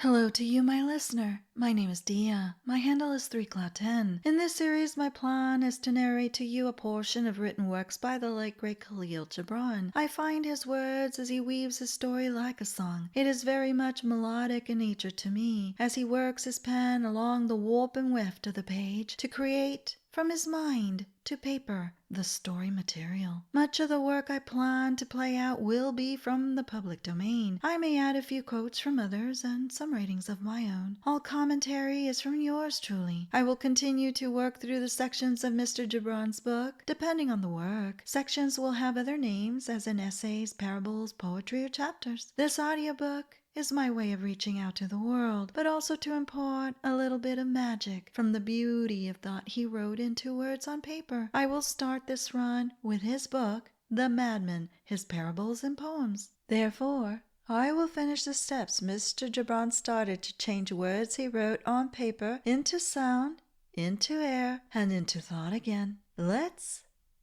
Hello to you, my listener. My name is Dia. My handle is 3cloud10. In this series, my plan is to narrate to you a portion of written works by the late great Kahlil Gibran. I find his words as he weaves his story like a song. It is very much melodic in nature to me, as he works his pen along the warp and weft of the page to create, from his mind to paper, the story material. Much of the work I plan to play out will be from the public domain. I may add a few quotes from others and some writings of my own. All commentary is from yours truly. I will continue to work through the sections of Mr. Gibran's book. Depending on the work, sections will have other names, as in essays, parables, poetry, or chapters. This audiobook is my way of reaching out to the world, but also to impart a little bit of magic from the beauty of thought he wrote into words on paper. I will start this run with his book, The Madman, his parables and poems. Therefore, I will finish the steps Mr. Gibran started to change words he wrote on paper into sound, into air, and into thought again. Let's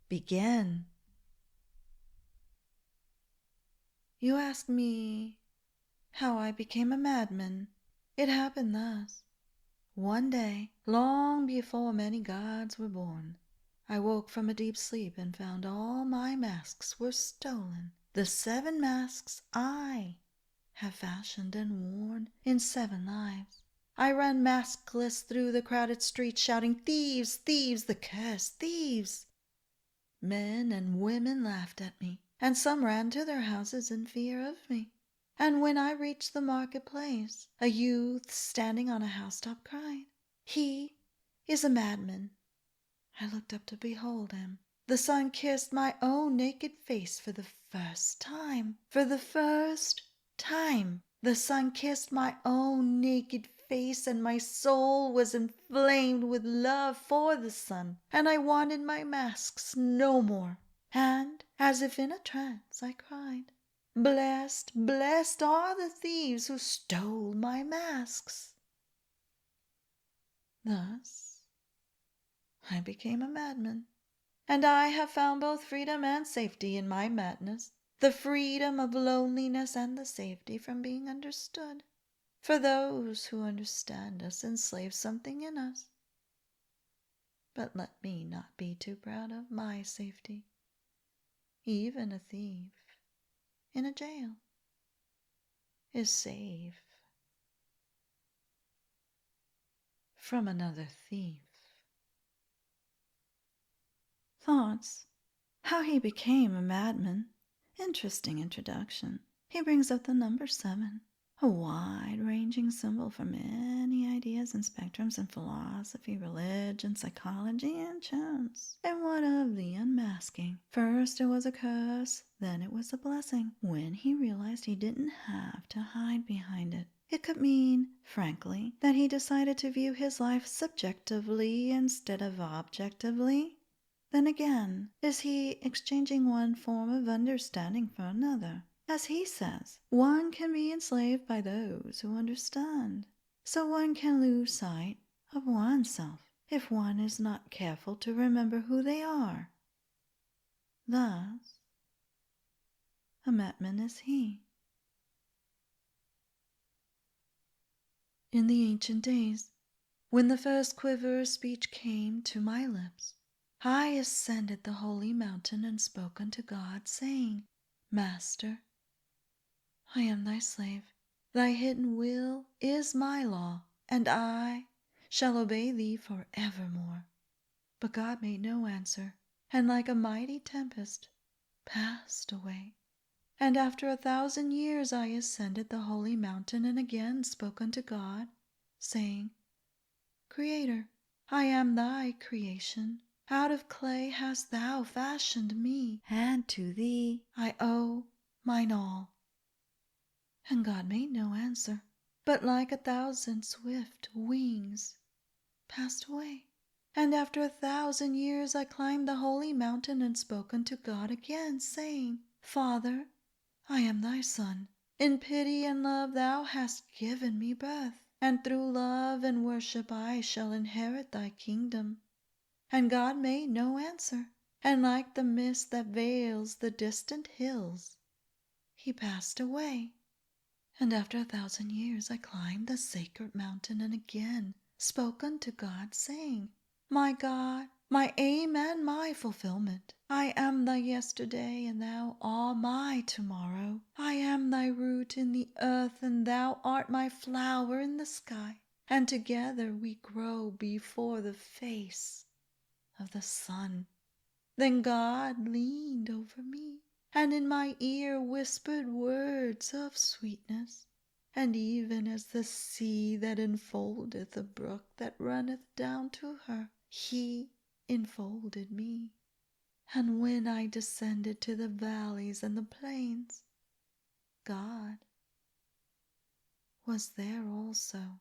begin. You ask me how I became a madman. It happened thus. One day, long before many gods were born, I woke from a deep sleep and found all my masks were stolen. The 7 masks I have fashioned and worn in 7 lives. I ran maskless through the crowded streets, shouting, "Thieves! Thieves! The cursed thieves!" Men and women laughed at me, and some ran to their houses in fear of me. And when I reached the marketplace, a youth standing on a housetop cried, "He is a madman." I looked up to behold him. The sun kissed my own naked face for the first time. For the first time, the sun kissed my own naked face, and my soul was inflamed with love for the sun, and I wanted my masks no more. And, as if in a trance, I cried, "Blessed, blessed are the thieves who stole my masks." Thus I became a madman, and I have found both freedom and safety in my madness, the freedom of loneliness and the safety from being understood. For those who understand us enslave something in us. But let me not be too proud of my safety. Even a thief in a jail is safe from another thief. Thoughts. How he became a madman. Interesting introduction. He brings up the number 7, a wide-ranging symbol for many ideas and spectrums in philosophy, religion, psychology, and chance. And what of the unmasking? First it was a curse, then it was a blessing, when he realized he didn't have to hide behind it. It could mean, frankly, that he decided to view his life subjectively instead of objectively. Then again, is he exchanging one form of understanding for another? As he says, one can be enslaved by those who understand. So one can lose sight of oneself if one is not careful to remember who they are. Thus, a madman is he. In the ancient days, when the first quiver of speech came to my lips, I ascended the holy mountain and spoke unto God, saying, "Master, I am thy slave. Thy hidden will is my law, and I shall obey thee for evermore." But God made no answer, and like a mighty tempest passed away. And after 1,000 years I ascended the holy mountain and again spoke unto God, saying, "Creator, I am thy creation. Out of clay hast thou fashioned me, and to thee I owe mine all." And God made no answer, but like 1,000 swift wings passed away. And after 1,000 years I climbed the holy mountain and spoke unto God again, saying, "Father, I am thy son. In pity and love thou hast given me birth, and through love and worship I shall inherit thy kingdom." And God made no answer, and like the mist that veils the distant hills, he passed away. And after 1,000 years I climbed the sacred mountain and again spoke unto God, saying, My God, my aim and my fulfillment, I am thy yesterday, and thou art my tomorrow. I am thy root in the earth, and thou art my flower in the sky. And together we grow before the face of the sun. Then God leaned over me, and in my ear whispered words of sweetness. And even as the sea that enfoldeth a brook that runneth down to her, he enfolded me. And when I descended to the valleys and the plains, God was there also.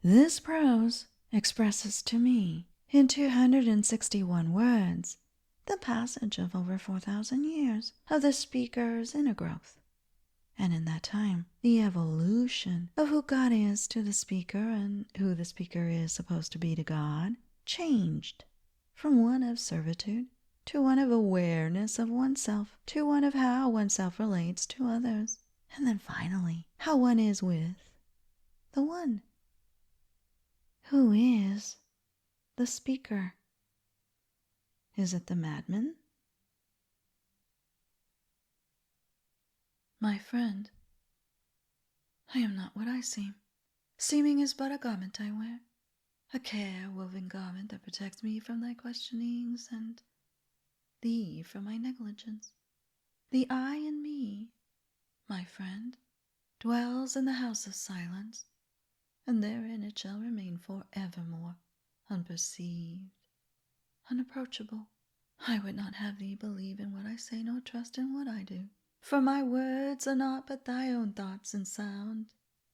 This prose expresses to me, in 261 words, the passage of over 4,000 years of the speaker's inner growth, and in that time, the evolution of who God is to the speaker and who the speaker is supposed to be to God changed from one of servitude to one of awareness of oneself, to one of how oneself relates to others, and then finally, how one is with the one. Who is the speaker? Is it the madman? My friend, I am not what I seem. Seeming is but a garment I wear, a care-woven garment that protects me from thy questionings and thee from my negligence. The I in me, my friend, dwells in the house of silence, and therein it shall remain forevermore, unperceived, unapproachable. I would not have thee believe in what I say, nor trust in what I do. For my words are naught but thy own thoughts and sound,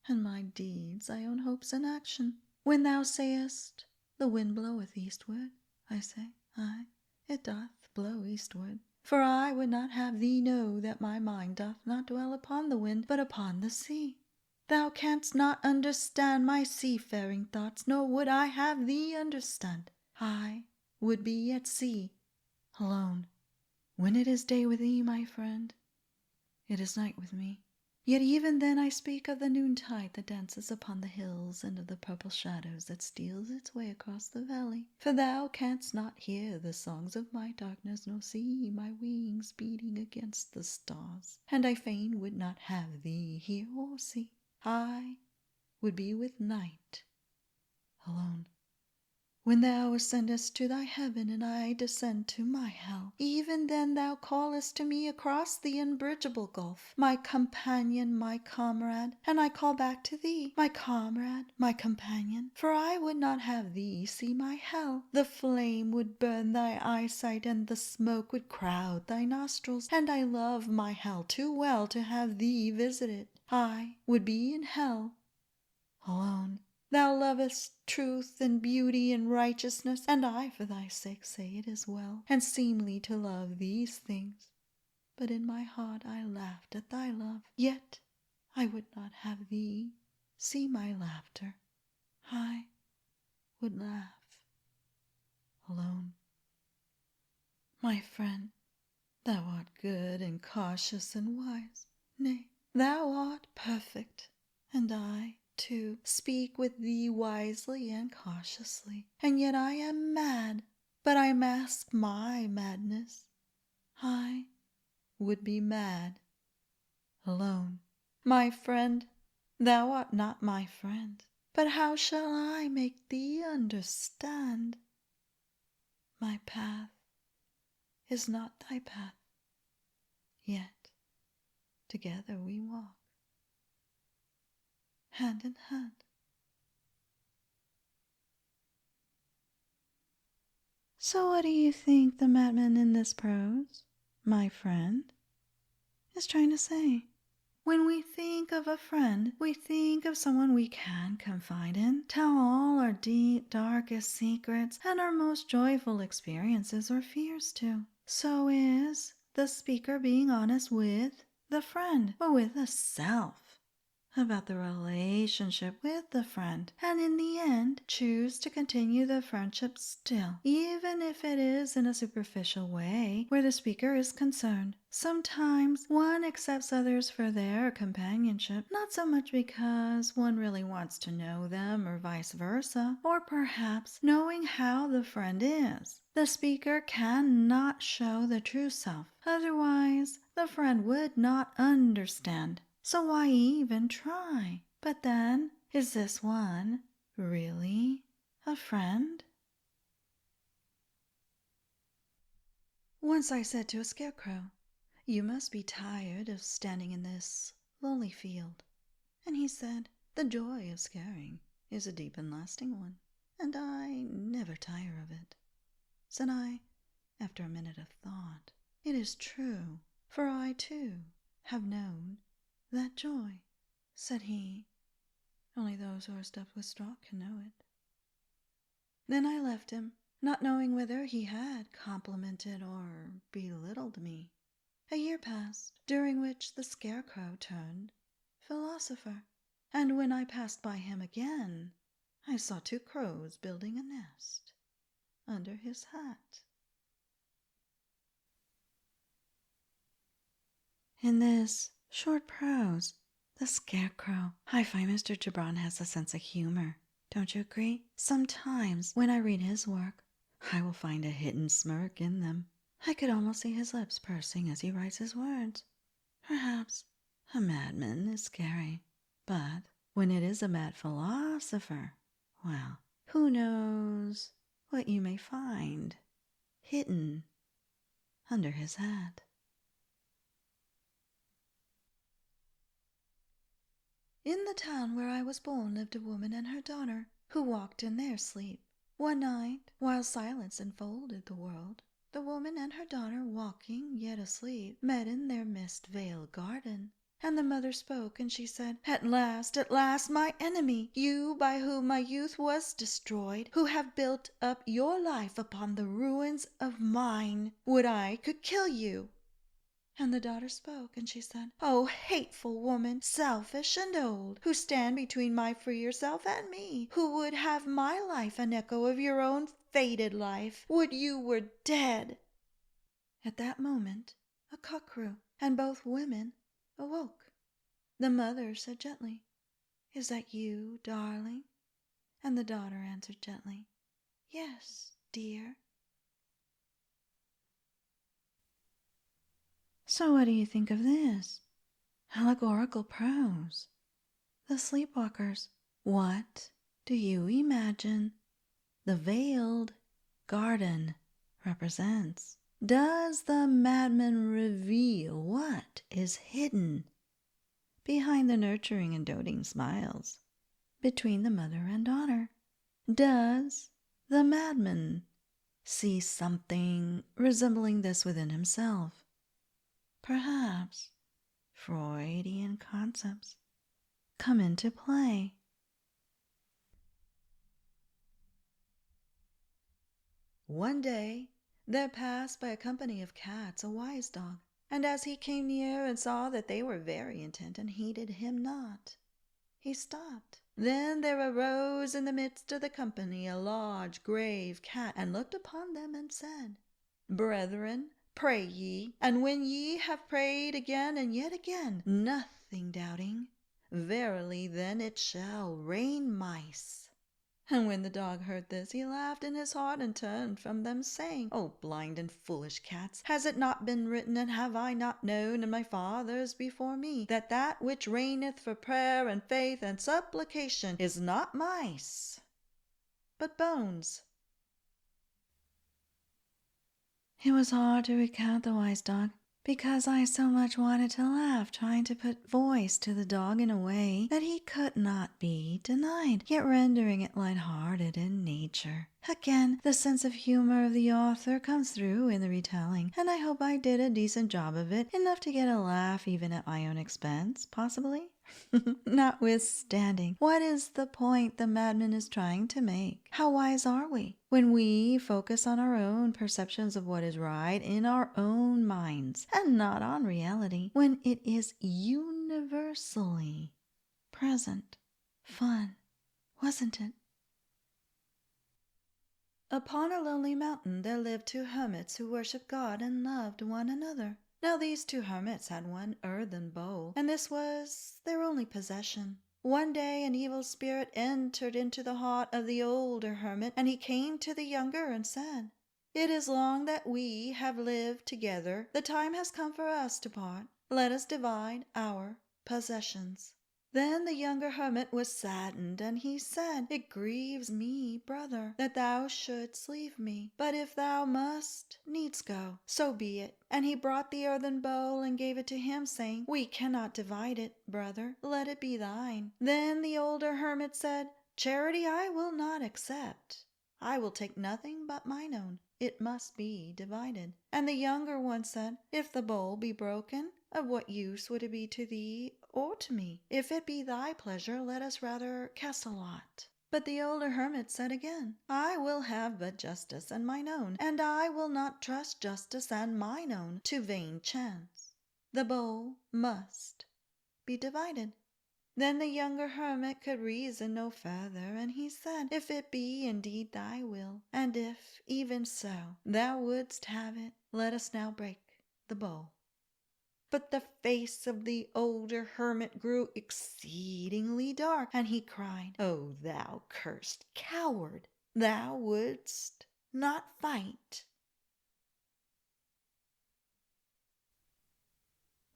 and my deeds thy own hopes and action. When thou sayest, the wind bloweth eastward, I say, aye, it doth blow eastward. For I would not have thee know that my mind doth not dwell upon the wind, but upon the sea. Thou canst not understand my seafaring thoughts, nor would I have thee understand. I would be at sea, alone. When it is day with thee, my friend, it is night with me. Yet even then I speak of the noontide that dances upon the hills, and of the purple shadows that steals its way across the valley. For thou canst not hear the songs of my darkness, nor see my wings beating against the stars. And I fain would not have thee hear or see. I would be with night, alone. When thou ascendest to thy heaven, and I descend to my hell, even then thou callest to me across the unbridgeable gulf, my companion, my comrade, and I call back to thee, my comrade, my companion, for I would not have thee see my hell. The flame would burn thy eyesight, and the smoke would crowd thy nostrils, and I love my hell too well to have thee visit it. I would be in hell, alone. Thou lovest truth and beauty and righteousness, and I for thy sake say it is well and seemly to love these things. But in my heart I laughed at thy love, yet I would not have thee see my laughter. I would laugh alone. My friend, thou art good and cautious and wise. Nay, thou art perfect, and I too speak with thee wisely and cautiously. And yet I am mad, but I mask my madness. I would be mad alone. My friend, thou art not my friend, but how shall I make thee understand? My path is not thy path, yet together we walk, hand in hand. So what do you think the madman in this prose, my friend, is trying to say? When we think of a friend, we think of someone we can confide in, tell all our deep, darkest secrets and our most joyful experiences or fears to. So is the speaker being honest with the friend, or with the self about the relationship with the friend, and in the end choose to continue the friendship still, even if it is in a superficial way where the speaker is concerned. Sometimes one accepts others for their companionship, not so much because one really wants to know them or vice versa, or perhaps knowing how the friend is. The speaker cannot show the true self, otherwise the friend would not understand. So why even try? But then, is this one really a friend? Once I said to a scarecrow, "You must be tired of standing in this lonely field." And he said, "The joy of scaring is a deep and lasting one, and I never tire of it." Said I, after a minute of thought, "It is true, for I too have known that joy." Said he, "Only those who are stuffed with straw can know it." Then I left him, not knowing whether he had complimented or belittled me. A year passed, during which the scarecrow turned philosopher, and when I passed by him again, I saw 2 crows building a nest under his hat. In this short prose, The Scarecrow, I find Mr. Gibran has a sense of humor. Don't you agree? Sometimes, when I read his work, I will find a hidden smirk in them. I could almost see his lips pursing as he writes his words. Perhaps a madman is scary, but when it is a mad philosopher, well, who knows what you may find hidden under his hat. In the town where I was born lived a woman and her daughter, who walked in their sleep. One night, while silence enfolded the world, the woman and her daughter, walking yet asleep, met in their mist-veiled garden. And the mother spoke, and she said, at last, my enemy, you by whom my youth was destroyed, who have built up your life upon the ruins of mine, would I could kill you." And the daughter spoke, and she said, "Oh, hateful woman, selfish and old, who stand between my freer self and me, who would have my life an echo of your own faded life, would you were dead." At that moment a cock crew, and both women awoke. The mother said gently, "Is that you, darling?" And the daughter answered gently, "Yes, dear." So what do you think of this? Allegorical prose. The Sleepwalkers. What do you imagine the veiled garden represents? Does the madman reveal what is hidden behind the nurturing and doting smiles between the mother and daughter? Does the madman see something resembling this within himself? Perhaps Freudian concepts come into play. One day there passed by a company of cats a wise dog, and as he came near and saw that they were very intent and heeded him not, he stopped. Then there arose in the midst of the company a large grave cat, and looked upon them and said, "Brethren, pray ye, and when ye have prayed again and yet again, nothing doubting, verily then it shall rain mice." And when the dog heard this, he laughed in his heart and turned from them, saying, "O blind and foolish cats, has it not been written, and have I not known, and my fathers before me, that that which reigneth for prayer and faith and supplication is not mice, but bones?" It was hard to recount the wise dog, because I so much wanted to laugh, trying to put voice to the dog in a way that he could not be denied, yet rendering it light-hearted in nature. Again, the sense of humor of the author comes through in the retelling, and I hope I did a decent job of it, enough to get a laugh even at my own expense, possibly. Notwithstanding, what is the point the madman is trying to make? How wise are we when we focus on our own perceptions of what is right in our own minds, and not on reality, when it is universally present. Fun, wasn't it? Upon a lonely mountain there lived two hermits who worshipped God and loved one another. Now these two hermits had one earthen bowl, and this was their only possession. One day an evil spirit entered into the heart of the older hermit, and he came to the younger and said, "It is long that we have lived together. The time has come for us to part. Let us divide our possessions." Then the younger hermit was saddened, and he said, "It grieves me, brother, that thou shouldst leave me. But if thou must needs go, so be it." And he brought the earthen bowl and gave it to him, saying, "We cannot divide it, brother. Let it be thine." Then the older hermit said, "Charity I will not accept. I will take nothing but mine own. It must be divided." And the younger one said, "If the bowl be broken, of what use would it be to thee or to me? If it be thy pleasure, let us rather cast a lot." But the older hermit said again, "I will have but justice and mine own, and I will not trust justice and mine own to vain chance. The bowl must be divided." Then the younger hermit could reason no further, and he said, "If it be indeed thy will, and if even so thou wouldst have it, let us now break the bowl." But the face of the older hermit grew exceedingly dark, and he cried, "O thou cursed coward, thou wouldst not fight."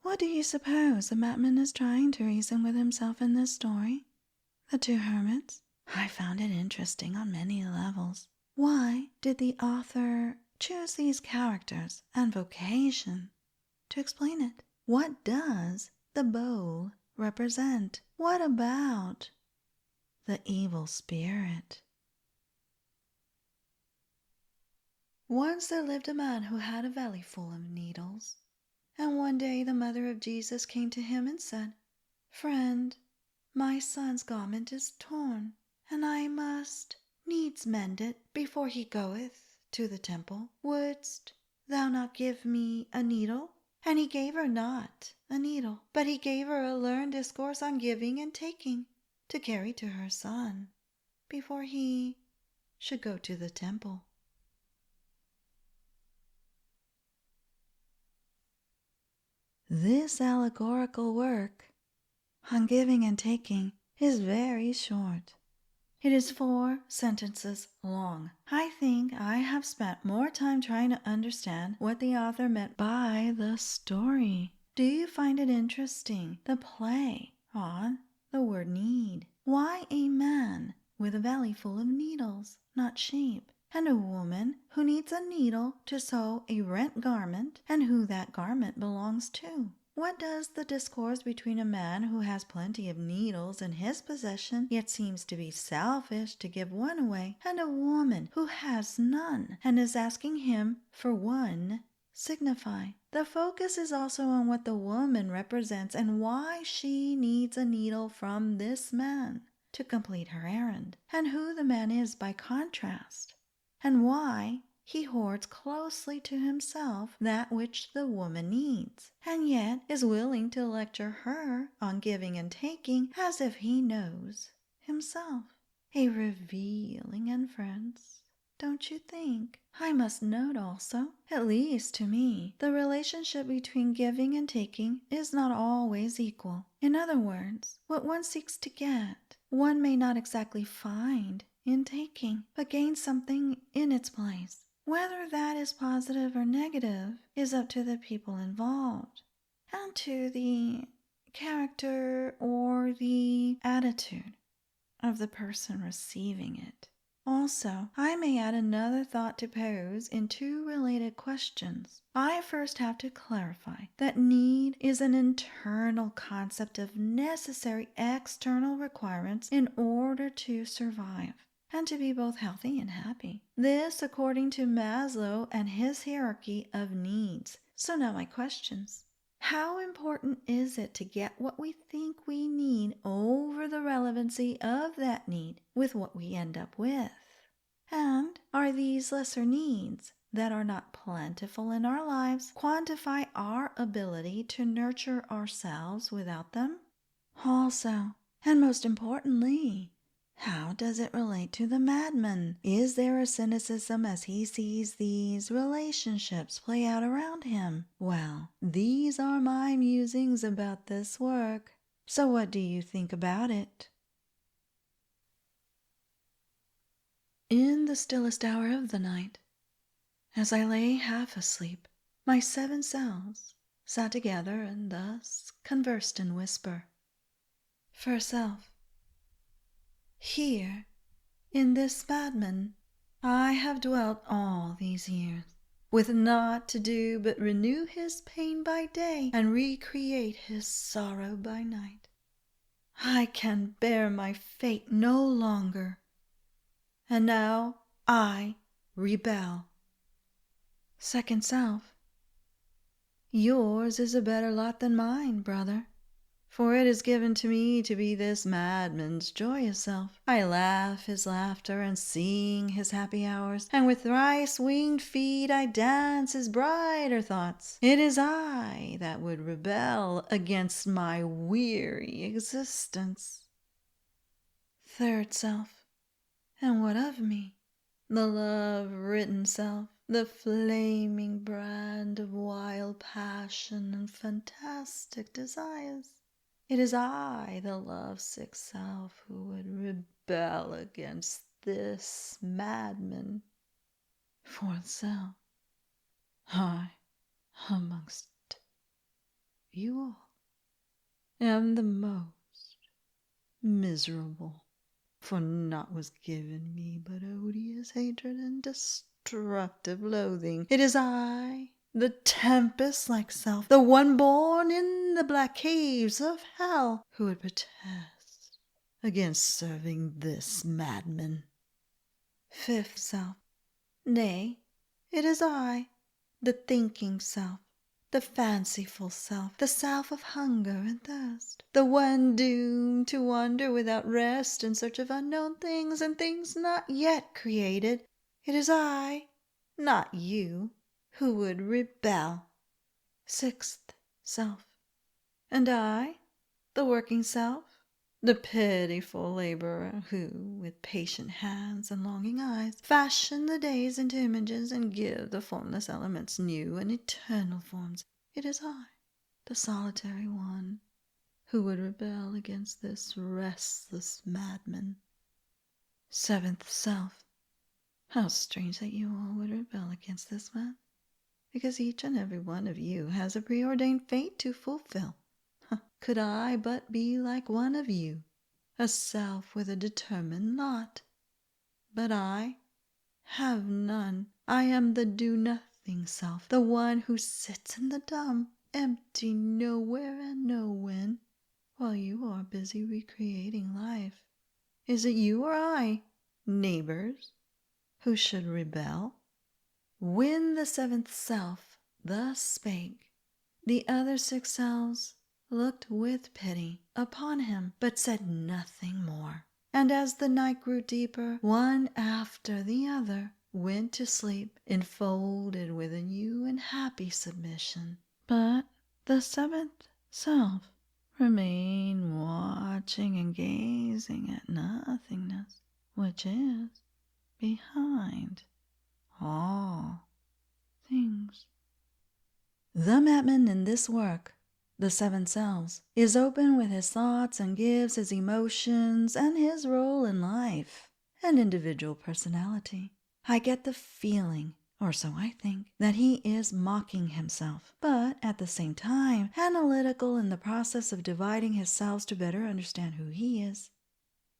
What do you suppose the madman is trying to reason with himself in this story? The two hermits? I found it interesting on many levels. Why did the author choose these characters and vocation? To explain it, what does the bowl represent? What about the evil spirit? Once there lived a man who had a valley full of needles. And one day the mother of Jesus came to him and said, "Friend, my son's garment is torn, and I must needs mend it before he goeth to the temple. Wouldst thou not give me a needle?" And he gave her not a needle, but he gave her a learned discourse on giving and taking, to carry to her son before he should go to the temple. This allegorical work on giving and taking is very short. It is 4 sentences long. I think I have spent more time trying to understand what the author meant by the story. Do you find it interesting, the play on the word need? Why a man with a valley full of needles, not sheep, and a woman who needs a needle to sew a rent garment, and who that garment belongs to? What does the discourse between a man who has plenty of needles in his possession, yet seems to be selfish to give one away, and a woman who has none and is asking him for one, signify? The focus is also on what the woman represents and why she needs a needle from this man to complete her errand, and who the man is by contrast, and why he hoards closely to himself that which the woman needs, and yet is willing to lecture her on giving and taking as if he knows himself. A revealing inference, don't you think? I must note also, at least to me, the relationship between giving and taking is not always equal. In other words, what one seeks to get, one may not exactly find in taking, but gain something in its place. Whether that is positive or negative is up to the people involved, and to the character or the attitude of the person receiving it. Also, I may add another thought to pose in 2 related questions. I first have to clarify that need is an internal concept of necessary external requirements in order to survive and to be both healthy and happy. This according to Maslow and his hierarchy of needs. So now my questions. How important is it to get what we think we need over the relevancy of that need with what we end up with? And are these lesser needs that are not plentiful in our lives quantify our ability to nurture ourselves without them? Also, And most importantly, how does it relate to the madman? Is there a cynicism as he sees these relationships play out around him? Well, these are my musings about this work. So what do you think about it? In the stillest hour of the night, as I lay half asleep, my 7 selves sat together and thus conversed in whisper. First self: here, in this madman, I have dwelt all these years, with naught to do but renew his pain by day and recreate his sorrow by night. I can bear my fate no longer, and now I rebel. Second self: yours is a better lot than mine, brother, for it is given to me to be this madman's joyous self. I laugh his laughter and sing his happy hours, and with thrice-winged feet I dance his brighter thoughts. It is I that would rebel against my weary existence. Third self: and what of me? The love-written self, the flaming brand of wild passion and fantastic desires. It is I, the love-sick self, who would rebel against this madman. Fourth self: I, amongst you all, am the most miserable, for naught was given me but odious hatred and destructive loathing. It is I, the tempest-like self, the one born in the black caves of hell, who would protest against serving this madman. Fifth self: nay, it is I, the thinking self, the fanciful self, the self of hunger and thirst, the one doomed to wander without rest in search of unknown things and things not yet created. It is I, not you, who would rebel. Sixth self: and I, the working self, the pitiful laborer who, with patient hands and longing eyes, fashion the days into images and give the formless elements new and eternal forms. It is I, the solitary one, who would rebel against this restless madman. Seventh self: how strange that you all would rebel against this man, because each and every one of you has a preordained fate to fulfill. Could I but be like one of you, a self with a determined lot. But I have none. I am the do-nothing self, the one who sits in the dumb, empty nowhere and no when, while you are busy recreating life. Is it you or I, neighbors, who should rebel? When the 7th self thus spake, the other 6 selves looked with pity upon him, but said nothing more. And as the night grew deeper, one after the other went to sleep, enfolded with a new and happy submission. But the 7th self remained watching and gazing at nothingness, which is behind all things. The madman in this work, The 7 Selves, is open with his thoughts and gives his emotions and his role in life and individual personality. I get the feeling, or so I think, that he is mocking himself, but at the same time analytical in the process of dividing his selves to better understand who he is.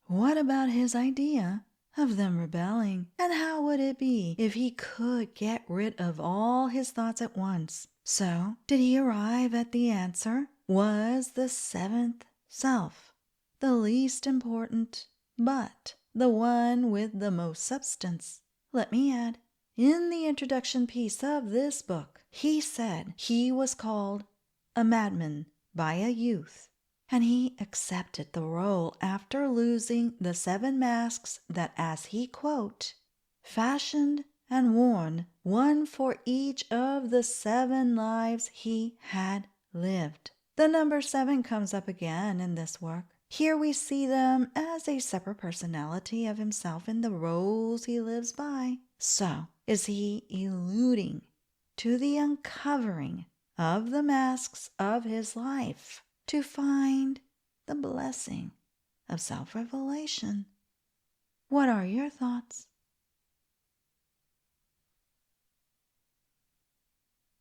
What about his idea of them rebelling, and how would it be if he could get rid of all his thoughts at once? So, did he arrive at the answer? Was the 7th self the least important, but the one with the most substance? Let me add, in the introduction piece of this book, he said he was called a madman by a youth, and he accepted the role after losing the 7 masks that, as he quote, fashioned and worn, one for each of the 7 lives he had lived. The number 7 comes up again in this work, Here we see them as a separate personality of himself in the roles he lives by. So, is he alluding to the uncovering of the masks of his life to find the blessing of self-revelation? What are your thoughts?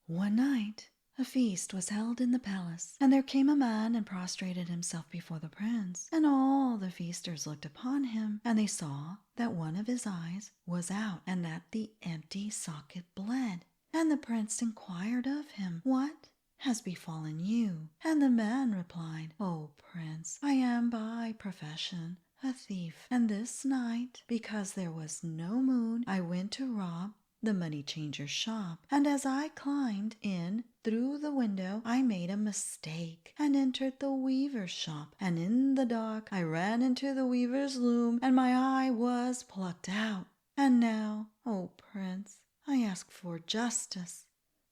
One night, a feast was held in the palace, and there came a man and prostrated himself before the prince. And all the feasters looked upon him, and they saw that one of his eyes was out, and that the empty socket bled. And the prince inquired of him, "What has befallen you?" And the man replied, "O prince, I am by profession a thief, and this night, because there was no moon, I went to rob the money changer's shop, and as I climbed in through the window I made a mistake and entered the weaver's shop, and in the dark I ran into the weaver's loom, and my eye was plucked out. And now, O prince, I ask for justice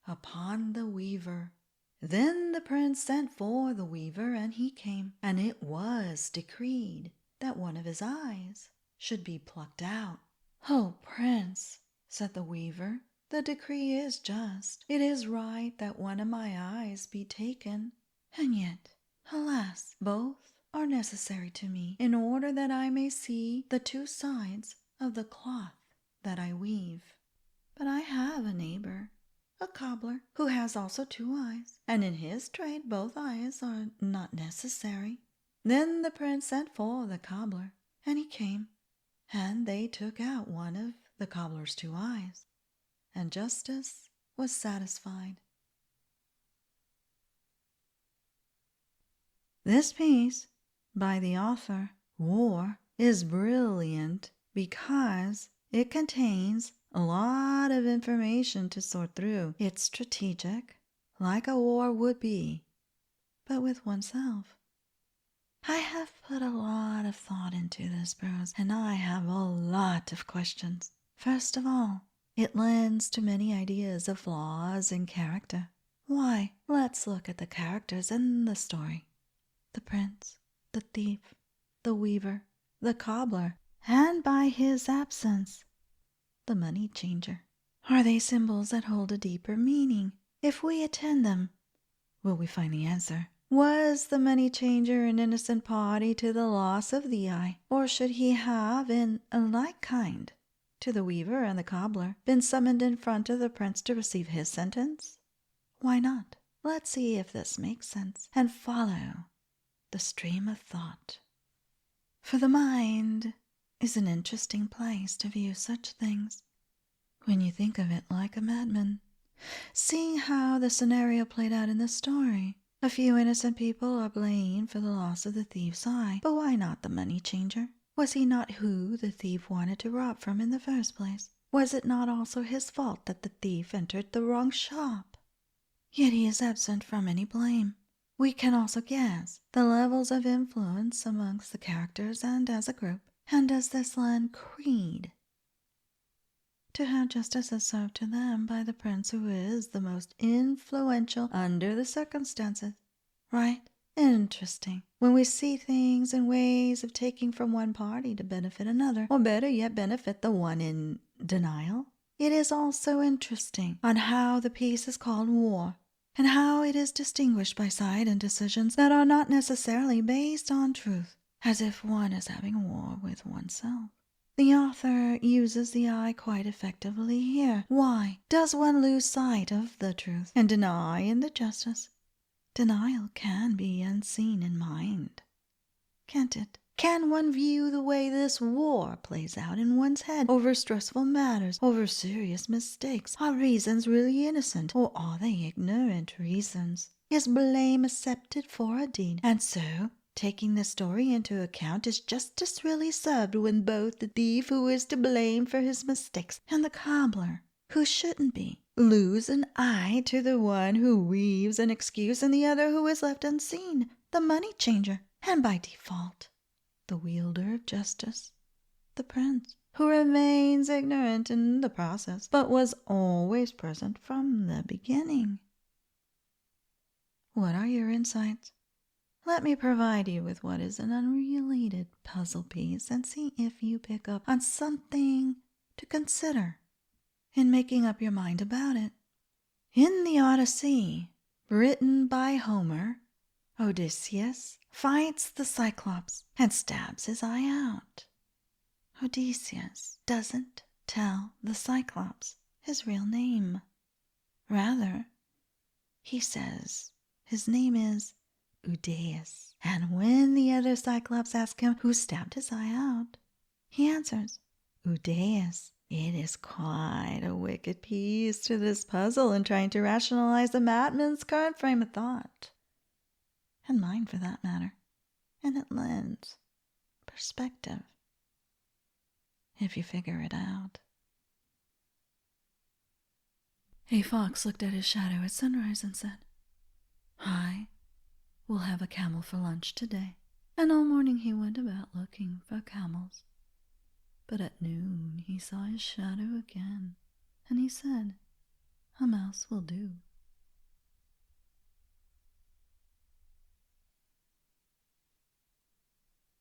upon the weaver." Then the prince sent for the weaver, and he came, and it was decreed that one of his eyes should be plucked out. "O prince," said the weaver, "the decree is just. It is right that one of my eyes be taken, and yet, alas, both are necessary to me in order that I may see the two sides of the cloth that I weave. But I have a neighbor, a cobbler, who has also two eyes, and in his trade both eyes are not necessary." Then the prince sent for the cobbler, and he came, and they took out one of the cobbler's two eyes, and justice was satisfied. This piece, by the author War, is brilliant because it contains a lot of information to sort through. It's strategic, like a war would be, but with oneself. I have put a lot of thought into this prose, and I have a lot of questions. First of all, it lends to many ideas of flaws in character. Why, let's look at the characters in the story. The prince, the thief, the weaver, the cobbler, and by his absence, the money changer. Are they symbols that hold a deeper meaning? If we attend them, will we find the answer? Was the money changer an innocent party to the loss of the eye, or should he have, in a like kind to the weaver and the cobbler, been summoned in front of the prince to receive his sentence? Why not? Let's see if this makes sense, and follow the stream of thought. For the mind is an interesting place to view such things, when you think of it like a madman. Seeing how the scenario played out in the story, a few innocent people are blamed for the loss of the thief's eye, but why not the money changer? Was he not who the thief wanted to rob from in the first place? Was it not also his fault that the thief entered the wrong shop? Yet he is absent from any blame. We can also guess the levels of influence amongst the characters and as a group. And does this lend creed to how justice is served to them by the prince who is the most influential under the circumstances? Right? Interesting. When we see things in ways of taking from one party to benefit another, or better yet benefit the one in denial, it is also interesting on how the piece is called war, and how it is distinguished by side and decisions that are not necessarily based on truth, as if one is having war with oneself. The author uses the eye quite effectively here. Why does one lose sight of the truth and deny in the justice? Denial can be unseen in mind, can't it? Can one view the way this war plays out in one's head over stressful matters, over serious mistakes? Are reasons really innocent, or are they ignorant reasons? Is blame accepted for a deed? And so, taking the story into account, is justice really served when both the thief who is to blame for his mistakes and the cobbler, who shouldn't be, lose an eye to the one who weaves an excuse and the other who is left unseen, the money changer, and by default, the wielder of justice, the prince, who remains ignorant in the process, but was always present from the beginning? What are your insights? Let me provide you with what is an unrelated puzzle piece and see if you pick up on something to consider in making up your mind about it. In the Odyssey, written by Homer, Odysseus fights the Cyclops and stabs his eye out. Odysseus doesn't tell the Cyclops his real name. Rather, he says his name is Udeus. And when the other Cyclops ask him who stabbed his eye out, he answers, Udeus. It is quite a wicked piece to this puzzle in trying to rationalize a madman's current frame of thought. And mine, for that matter. And it lends perspective, if you figure it out. A fox looked at his shadow at sunrise and said, I will have a camel for lunch today. And all morning he went about looking for camels. But at noon he saw his shadow again, and he said, a mouse will do.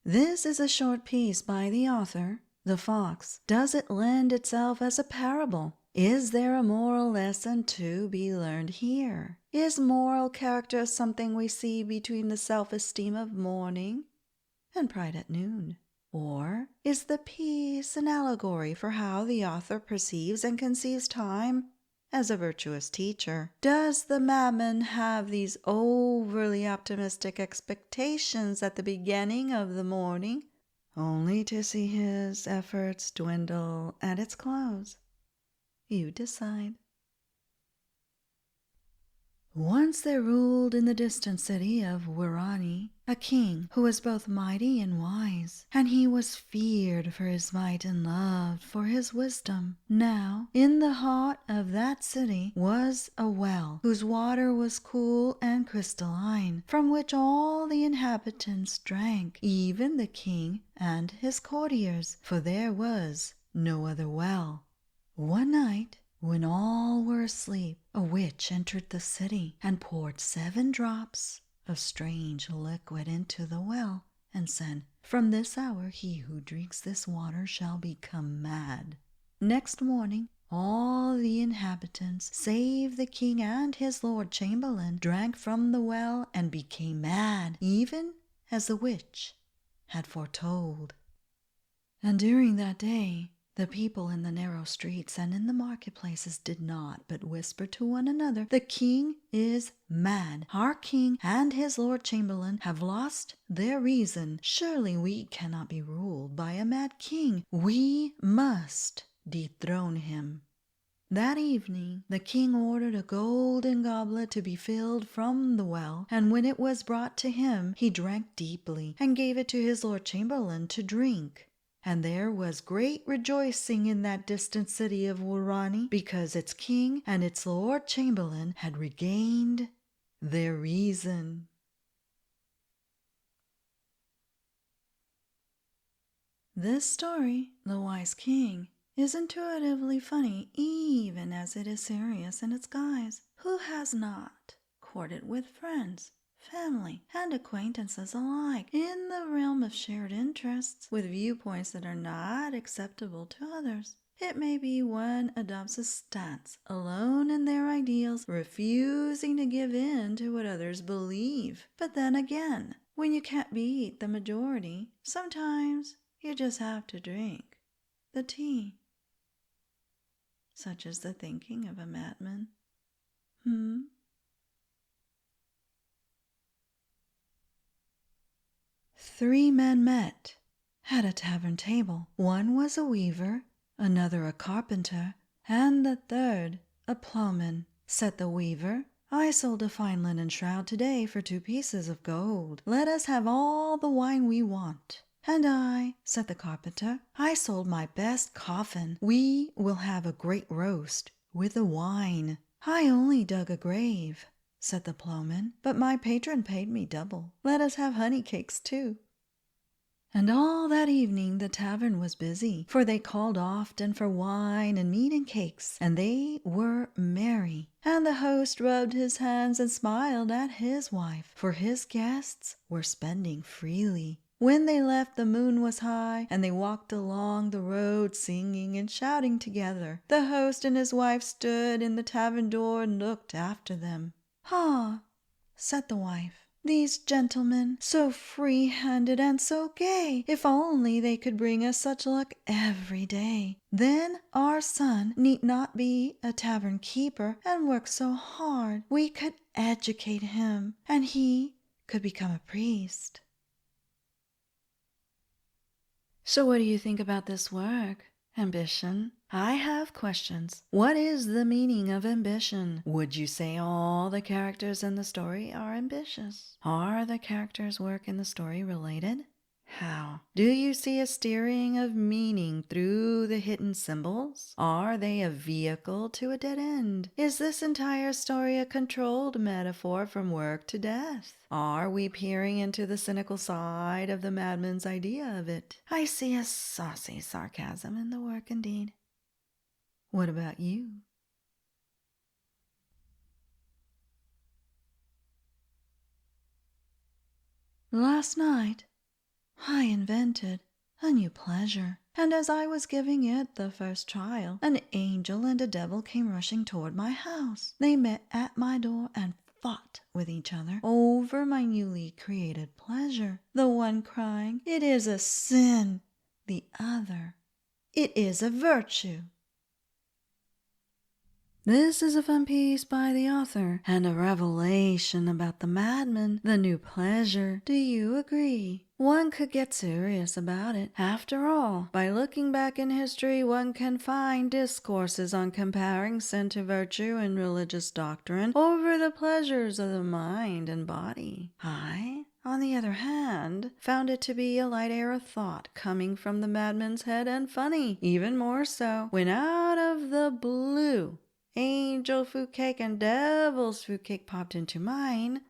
This is a short piece by the author, The Fox. Does it lend itself as a parable? Is there a moral lesson to be learned here? Is moral character something we see between the self-esteem of morning and pride at noon? Or is the piece an allegory for how the author perceives and conceives time as a virtuous teacher? Does the madman have these overly optimistic expectations at the beginning of the morning, only to see his efforts dwindle at its close? You decide. Once there ruled in the distant city of Wirani a king who was both mighty and wise, and he was feared for his might and loved for his wisdom. Now, in the heart of that city was a well, whose water was cool and crystalline, from which all the inhabitants drank, even the king and his courtiers, for there was no other well. One night, when all were asleep, a witch entered the city and poured 7 drops of strange liquid into the well and said, From this hour he who drinks this water shall become mad. Next morning, all the inhabitants, save the king and his lord chamberlain, drank from the well and became mad, even as the witch had foretold. And during that day, the people in the narrow streets and in the marketplaces did not but whisper to one another, The king is mad. Our king and his lord chamberlain have lost their reason. Surely we cannot be ruled by a mad king. We must dethrone him. That evening the king ordered a golden goblet to be filled from the well, and when it was brought to him, he drank deeply and gave it to his lord chamberlain to drink. And there was great rejoicing in that distant city of Wirani, because its king and its lord chamberlain had regained their reason. This story, The Wise King, is intuitively funny even as it is serious in its guise. Who has not courted with friends, family, and acquaintances alike in the realm of shared interests with viewpoints that are not acceptable to others? It may be one adopts a stance alone in their ideals, refusing to give in to what others believe. But then again, when you can't beat the majority, sometimes you just have to drink the tea. Such is the thinking of a madman. 3 men met at a tavern table. One was a weaver, another a carpenter, and the third a plowman. Said the weaver, I sold a fine linen shroud today for 2 pieces of gold. Let us have all the wine we want. And I, said the carpenter, I sold my best coffin. We will have a great roast with the wine. I only dug a grave, said the plowman, but my patron paid me double. Let us have honey cakes too. And all that evening the tavern was busy, for they called often for wine and meat and cakes, and they were merry. And the host rubbed his hands and smiled at his wife, for his guests were spending freely. When they left, the moon was high, and they walked along the road singing and shouting together. The host and his wife stood in the tavern door and looked after them. "Ah," said the wife, "these gentlemen, so free-handed and so gay! If only they could bring us such luck every day! Then our son need not be a tavern keeper and work so hard. We could educate him, and he could become a priest." So what do you think about this work? Ambition? I have questions. What is the meaning of ambition? Would you say all the characters in the story are ambitious? Are the characters' work in the story related? How? Do you see a steering of meaning through the hidden symbols? Are they a vehicle to a dead end? Is this entire story a controlled metaphor from work to death? Are we peering into the cynical side of the madman's idea of it? I see a saucy sarcasm in the work indeed. What about you? Last night I invented a new pleasure, and as I was giving it the first trial, an angel and a devil came rushing toward my house. They met at my door and fought with each other over my newly created pleasure, the one crying, "It is a sin," the other, "It is a virtue." This is a fun piece by the author, and a revelation about the madman, the new pleasure. Do you agree? One could get serious about it. After all, by looking back in history, one can find discourses on comparing sin to virtue in religious doctrine over the pleasures of the mind and body. I, on the other hand, found it to be a light air of thought coming from the madman's head, and funny, even more so, when out of the blue angel food cake and devil's food cake popped into mine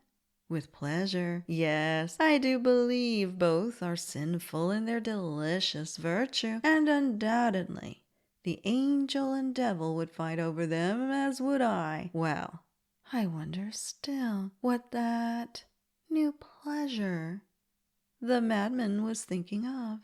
with pleasure. Yes, I do believe both are sinful in their delicious virtue, and undoubtedly the angel and devil would fight over them, as would I. Well, I wonder still what that new pleasure the madman was thinking of.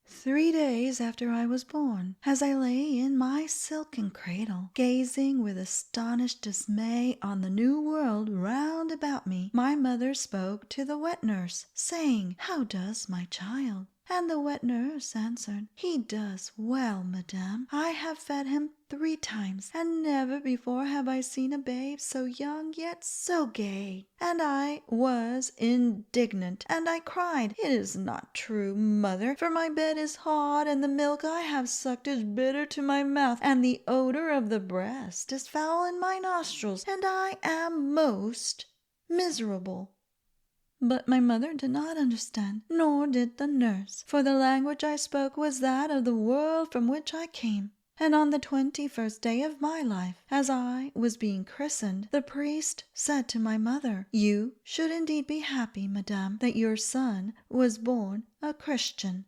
3 days after I was born, as I lay in my silken cradle, gazing with astonished dismay on the new world round about me, my mother spoke to the wet nurse, saying, "How does my child?" And the wet nurse answered, "He does well, madame. I have fed him 3 times, and never before have I seen a babe so young yet so gay." And I was indignant, and I cried, "It is not true, mother, for my bed is hot, and the milk I have sucked is bitter to my mouth, and the odor of the breast is foul in my nostrils, and I am most miserable." But my mother did not understand, nor did the nurse, for the language I spoke was that of the world from which I came. And on the 21st day of my life, as I was being christened, the priest said to my mother, "You should indeed be happy, madame, that your son was born a Christian."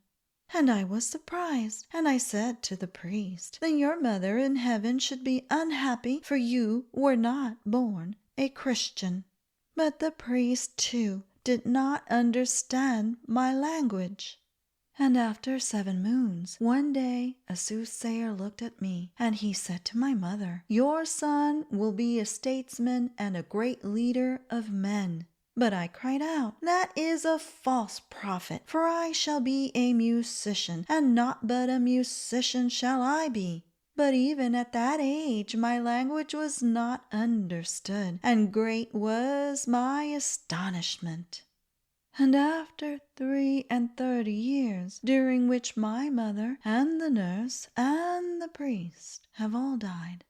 And I was surprised, and I said to the priest, "Then your mother in heaven should be unhappy, for you were not born a Christian." But the priest, too, did not understand my language. And after 7 moons, one day a soothsayer looked at me, and he said to my mother, "Your son will be a statesman and a great leader of men." But I cried out, "That is a false prophet, for I shall be a musician, and not but a musician shall I be." But even at that age my language was not understood, and great was my astonishment. And after 33 years, during which my mother and the nurse and the priest have all died,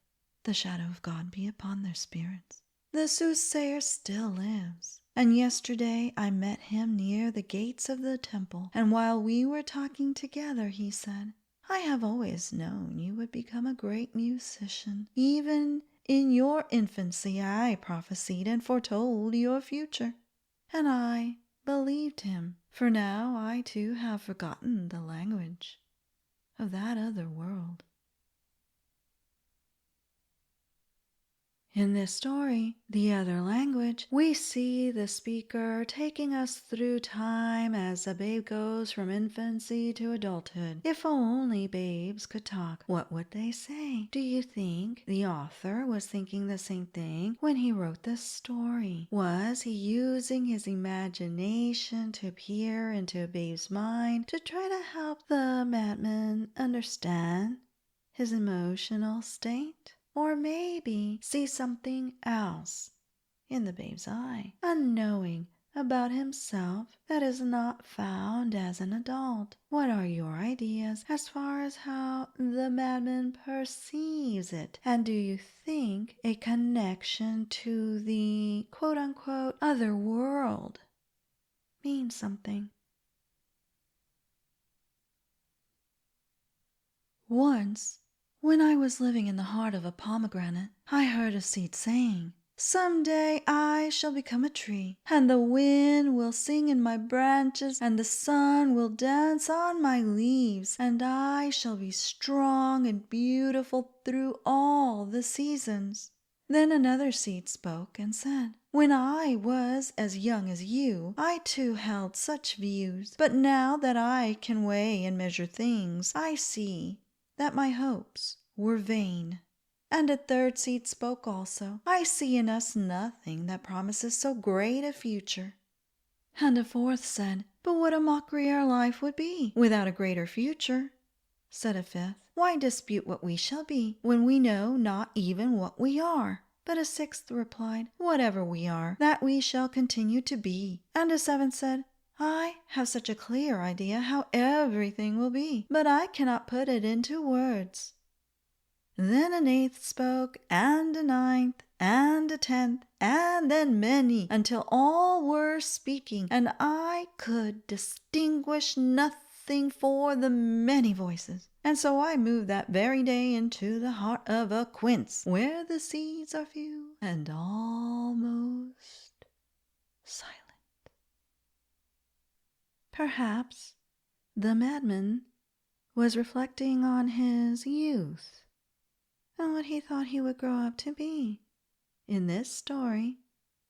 the shadow of God be upon their spirits, the soothsayer still lives. And yesterday I met him near the gates of the temple, and while we were talking together, he said, "I have always known you would become a great musician, even in your infancy I prophesied and foretold your future. And I believed him, for now I too have forgotten the language of that other world. In this story, The Other Language, we see the speaker taking us through time as a babe goes from infancy to adulthood. If only babes could talk, what would they say? Do you think the author was thinking the same thing when he wrote this story? Was he using his imagination to peer into a babe's mind to try to help the madman understand his emotional state? Or maybe see something else in the babe's eye, unknowing about himself that is not found as an adult. What are your ideas as far as how the madman perceives it? And do you think a connection to the quote-unquote other world means something? Once, when I was living in the heart of a pomegranate, I heard a seed saying, "Some day I shall become a tree, and the wind will sing in my branches, and the sun will dance on my leaves, and I shall be strong and beautiful through all the seasons." Then another seed spoke and said, "When I was as young as you, I too held such views, but now that I can weigh and measure things, I see that my hopes were vain." And a third seed spoke also, "I see in us nothing that promises so great a future." And a fourth said, "But what a mockery our life would be without a greater future." Said a fifth, "Why dispute what we shall be, when we know not even what we are?" But a sixth replied, "Whatever we are, that we shall continue to be." And a seventh said, "I have such a clear idea how everything will be, but I cannot put it into words." Then an eighth spoke, and a ninth, and a tenth, and then many, until all were speaking, and I could distinguish nothing for the many voices. And so I moved that very day into the heart of a quince, where the seeds are few and almost silent. Perhaps the madman was reflecting on his youth and what he thought he would grow up to be. In this story,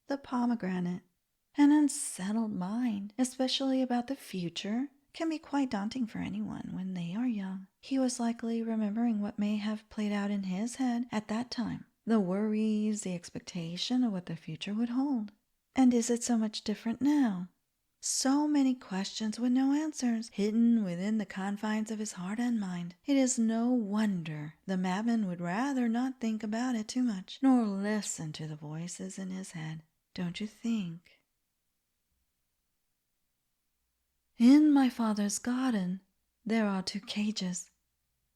The Pomegranate. An unsettled mind, especially about the future, can be quite daunting for anyone when they are young. He was likely remembering what may have played out in his head at that time, the worries, the expectation of what the future would hold. And is it so much different now? So many questions with no answers, hidden within the confines of his heart and mind. It is no wonder the madman would rather not think about it too much, nor listen to the voices in his head. Don't you think? In my father's garden there are 2 cages.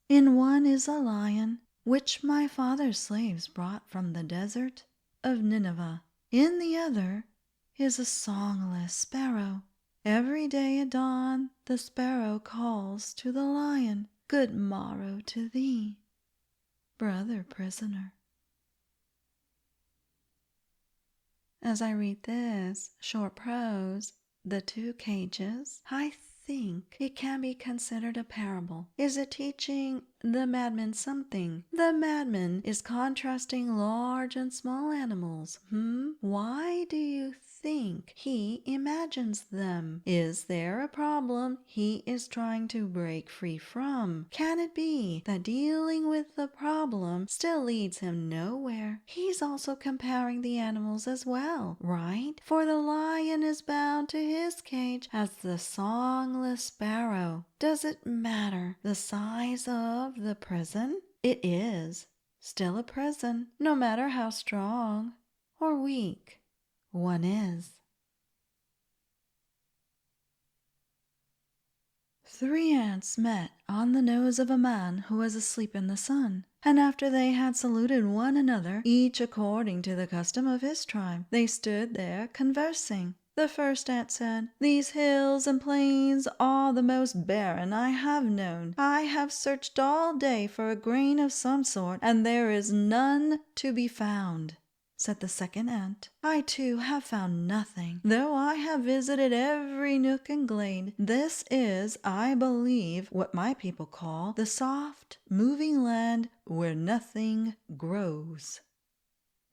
In one is a lion, which my father's slaves brought from the desert of Nineveh. In the other is a songless sparrow. Every day at dawn the sparrow calls to the lion, "Good morrow to thee, brother prisoner." As I read this short prose, The 2 Cages, I think it can be considered a parable. Is it teaching the madman something? The madman is contrasting large and small animals. Why do you think he imagines them? Is there a problem he is trying to break free from? Can it be that dealing with the problem still leads him nowhere? He's also comparing the animals as well, right? For the lion is bound to his cage as the songless sparrow. Does it matter the size of the prison? It is still a prison, no matter how strong or weak one is. 3 ants met on the nose of a man who was asleep in the sun, and after they had saluted one another, each according to the custom of his tribe, they stood there conversing. The first ant said, "These hills and plains are the most barren I have known. I have searched all day for a grain of some sort, and there is none to be found." Said the second ant, "I too have found nothing, though I have visited every nook and glade. This is, I believe, what my people call the soft, moving land where nothing grows."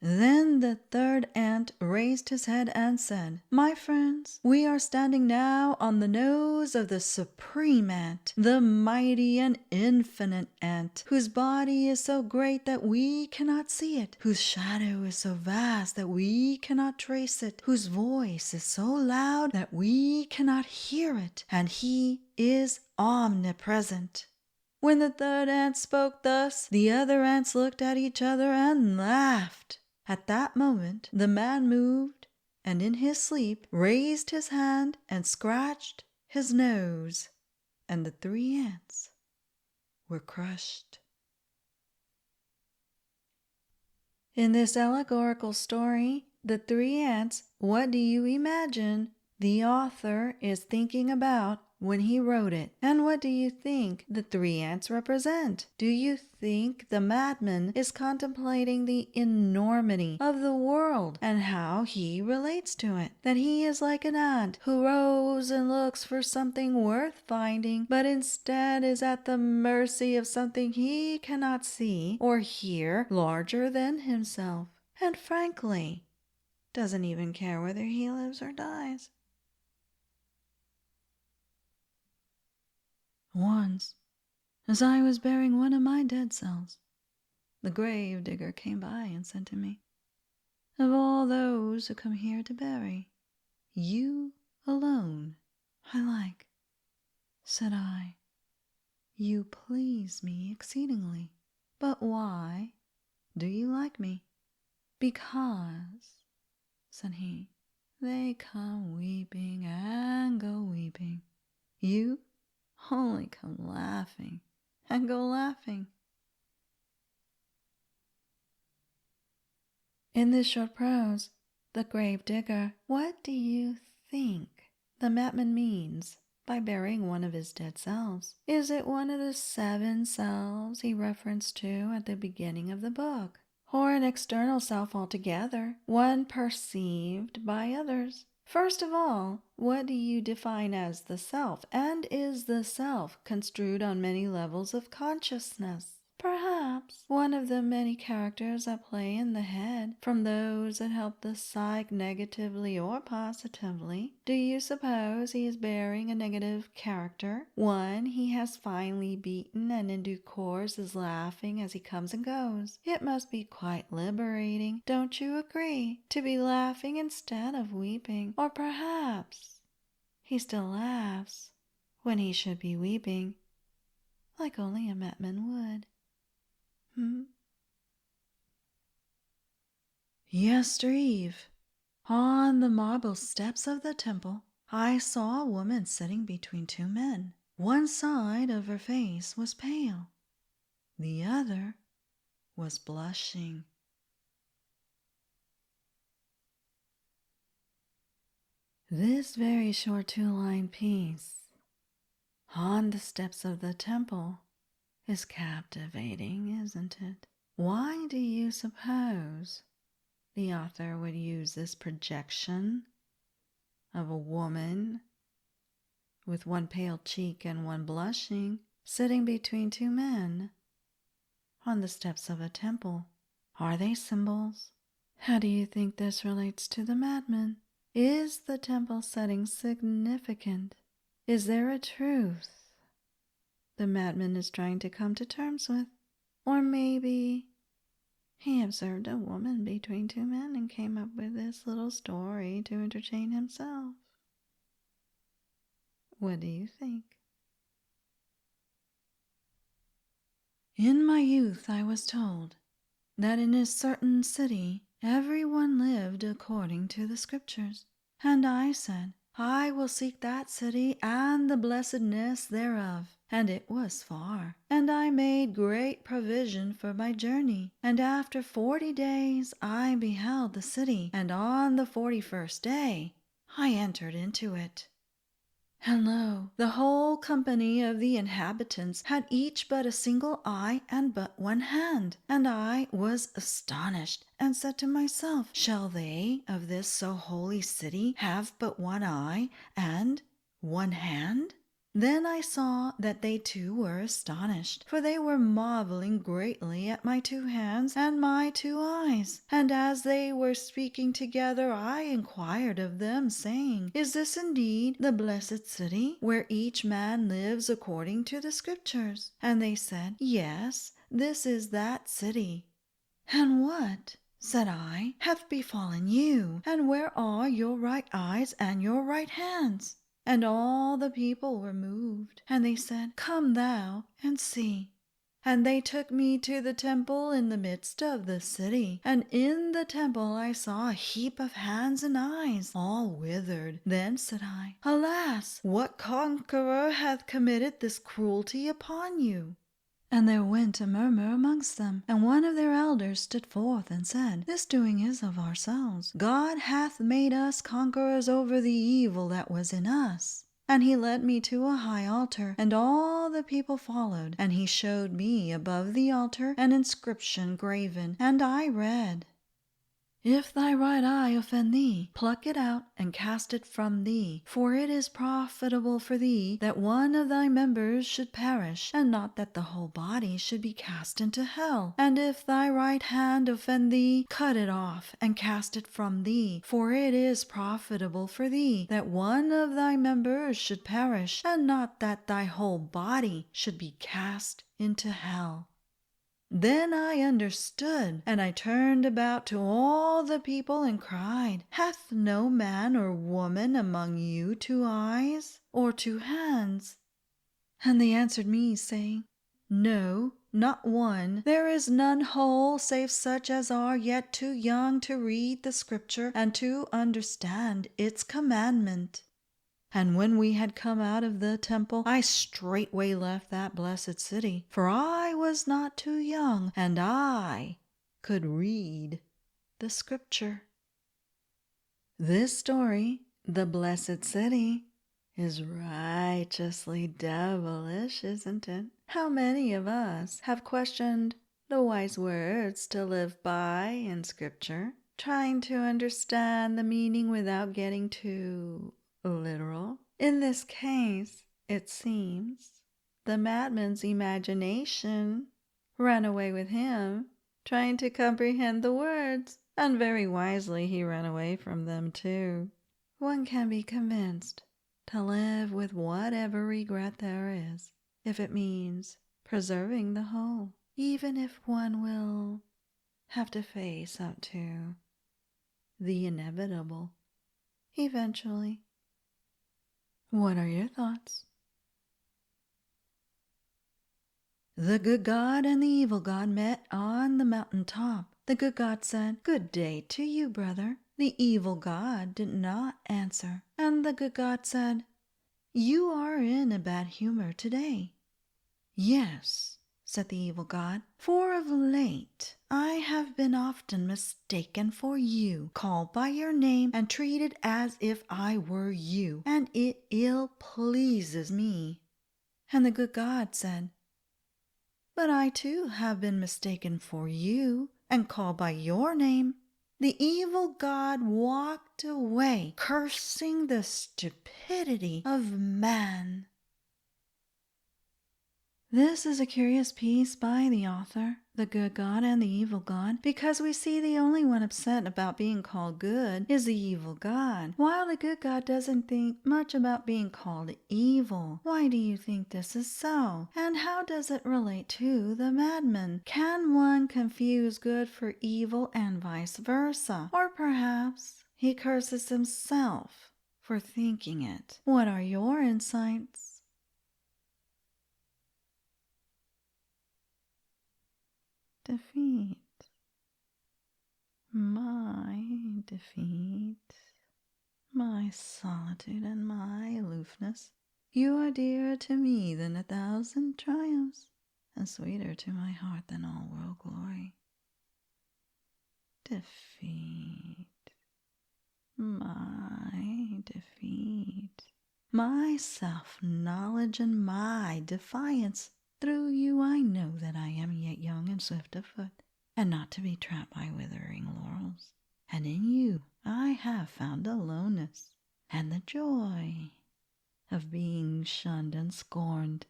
Then the third ant raised his head and said, "My friends, we are standing now on the nose of the supreme ant, the mighty and infinite ant, whose body is so great that we cannot see it, whose shadow is so vast that we cannot trace it, whose voice is so loud that we cannot hear it, and he is omnipresent." When the third ant spoke thus, the other ants looked at each other and laughed. At that moment the man moved, and in his sleep raised his hand and scratched his nose, and the three ants were crushed. In this allegorical story, The Three Ants, what do you imagine the author is thinking about when he wrote it? And what do you think the three ants represent? Do you think the madman is contemplating the enormity of the world and how he relates to it? That he is like an ant who rows and looks for something worth finding, but instead is at the mercy of something he cannot see or hear larger than himself, and frankly, doesn't even care whether he lives or dies. Once, as I was burying one of my dead selves, the grave digger came by and said to me, "Of all those who come here to bury, you alone I like." Said I, "You please me exceedingly, but why do you like me?" "Because," said he, "they come weeping and go weeping. You only come laughing and go laughing." In this short prose, The Grave Digger, what do you think the madman means by burying one of his dead selves? Is it one of the 7 selves he referenced to at the beginning of the book? Or an external self altogether, one perceived by others? First of all, what do you define as the self? And is the self construed on many levels of consciousness? Perhaps one of the many characters at play in the head, from those that help the psyche negatively or positively. Do you suppose he is bearing a negative character, one he has finally beaten and in due course is laughing as he comes and goes? It must be quite liberating, don't you agree, to be laughing instead of weeping? Or perhaps he still laughs when he should be weeping, like only a madman would. Yestereve, on the marble steps of the temple, I saw a woman sitting between 2 men. One side of her face was pale, the other was blushing. This very short 2-line piece, On the Steps of the Temple, is captivating, isn't it? Why do you suppose the author would use this projection of a woman with one pale cheek and one blushing, sitting between 2 men on the steps of a temple? Are they symbols? How do you think this relates to the madman? Is the temple setting significant? Is there a truth the madman is trying to come to terms with? Or maybe he observed a woman between 2 men and came up with this little story to entertain himself. What do you think? In my youth I was told that in a certain city everyone lived according to the scriptures, and I said, I will seek that city and the blessedness thereof. And it was far, and I made great provision for my journey. And after 40 days I beheld the city, and on the 41st day I entered into it. And lo, the whole company of the inhabitants had each but a single eye and but one hand. And I was astonished, and said to myself, shall they of this so holy city have but one eye and one hand? Then I saw that they too were astonished, for they were marveling greatly at my two hands and my two eyes. And as they were speaking together, I inquired of them, saying, is this indeed the blessed city, where each man lives according to the Scriptures? And they said, yes, this is that city. And what, said I, hath befallen you? And where are your right eyes and your right hands? And all the people were moved, and they said, come thou and see. And they took me to the temple in the midst of the city. And in the temple I saw a heap of hands and eyes, all withered. Then said I, alas, what conqueror hath committed this cruelty upon you? And there went a murmur amongst them, and one of their elders stood forth and said, this doing is of ourselves. God hath made us conquerors over the evil that was in us. And he led me to a high altar, and all the people followed. And he showed me above the altar an inscription graven, and I read, if thy right eye offend thee, pluck it out and cast it from thee. For it is profitable for thee that one of thy members should perish, and not that the whole body should be cast into hell. And if thy right hand offend thee, cut it off and cast it from thee. For it is profitable for thee that one of thy members should perish, and not that thy whole body should be cast into hell. Then I understood, and I turned about to all the people and cried, hath no man or woman among you two eyes or two hands? And they answered me, saying, no, not one. There is none whole, save such as are yet too young to read the Scripture and to understand its commandment. And when we had come out of the temple, I straightway left that blessed city, for I was not too young, and I could read the Scripture. This story, The Blessed City, is righteously devilish, isn't it? How many of us have questioned the wise words to live by in Scripture, trying to understand the meaning without getting too literal? In this case, it seems, the madman's imagination ran away with him, trying to comprehend the words, and very wisely he ran away from them too. One can be convinced to live with whatever regret there is, if it means preserving the whole, even if one will have to face up to the inevitable eventually. What are your thoughts? The good God and the evil God met on the mountain top. The good God said, good day to you, brother. The evil God did not answer, and the good God said, you are in a bad humor today. Yes, said the evil God, for of late I have been often mistaken for you, called by your name, and treated as if I were you, and it ill pleases me. And the good God said, but I too have been mistaken for you, and called by your name. The evil God walked away, cursing the stupidity of man. This is a curious piece by the author, the good God and the evil God, because we see the only one upset about being called good is the evil God, while the good God doesn't think much about being called evil. Why do you think this is so? And how does it relate to the madman? Can one confuse good for evil and vice versa? Or perhaps he curses himself for thinking it. What are your insights? Defeat. My defeat. My solitude and my aloofness. You are dearer to me than 1,000 triumphs, and sweeter to my heart than all world glory. Defeat. My my self-knowledge and my defiance. Through you I know that I am yet young and swift of foot, and not to be trapped by withering laurels. And in you I have found aloneness, and the joy of being shunned and scorned.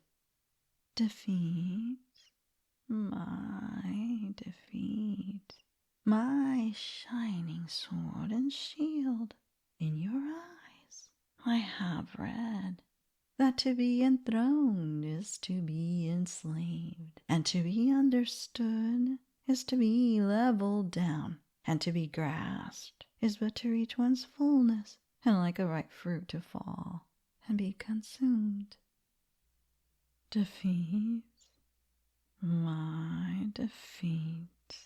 Defeat, my defeat, my shining sword and shield. In your eyes I have read that to be enthroned is to be enslaved, and to be understood is to be leveled down, and to be grasped is but to reach one's fullness, and like a ripe fruit to fall and be consumed. Defeat, my defeat,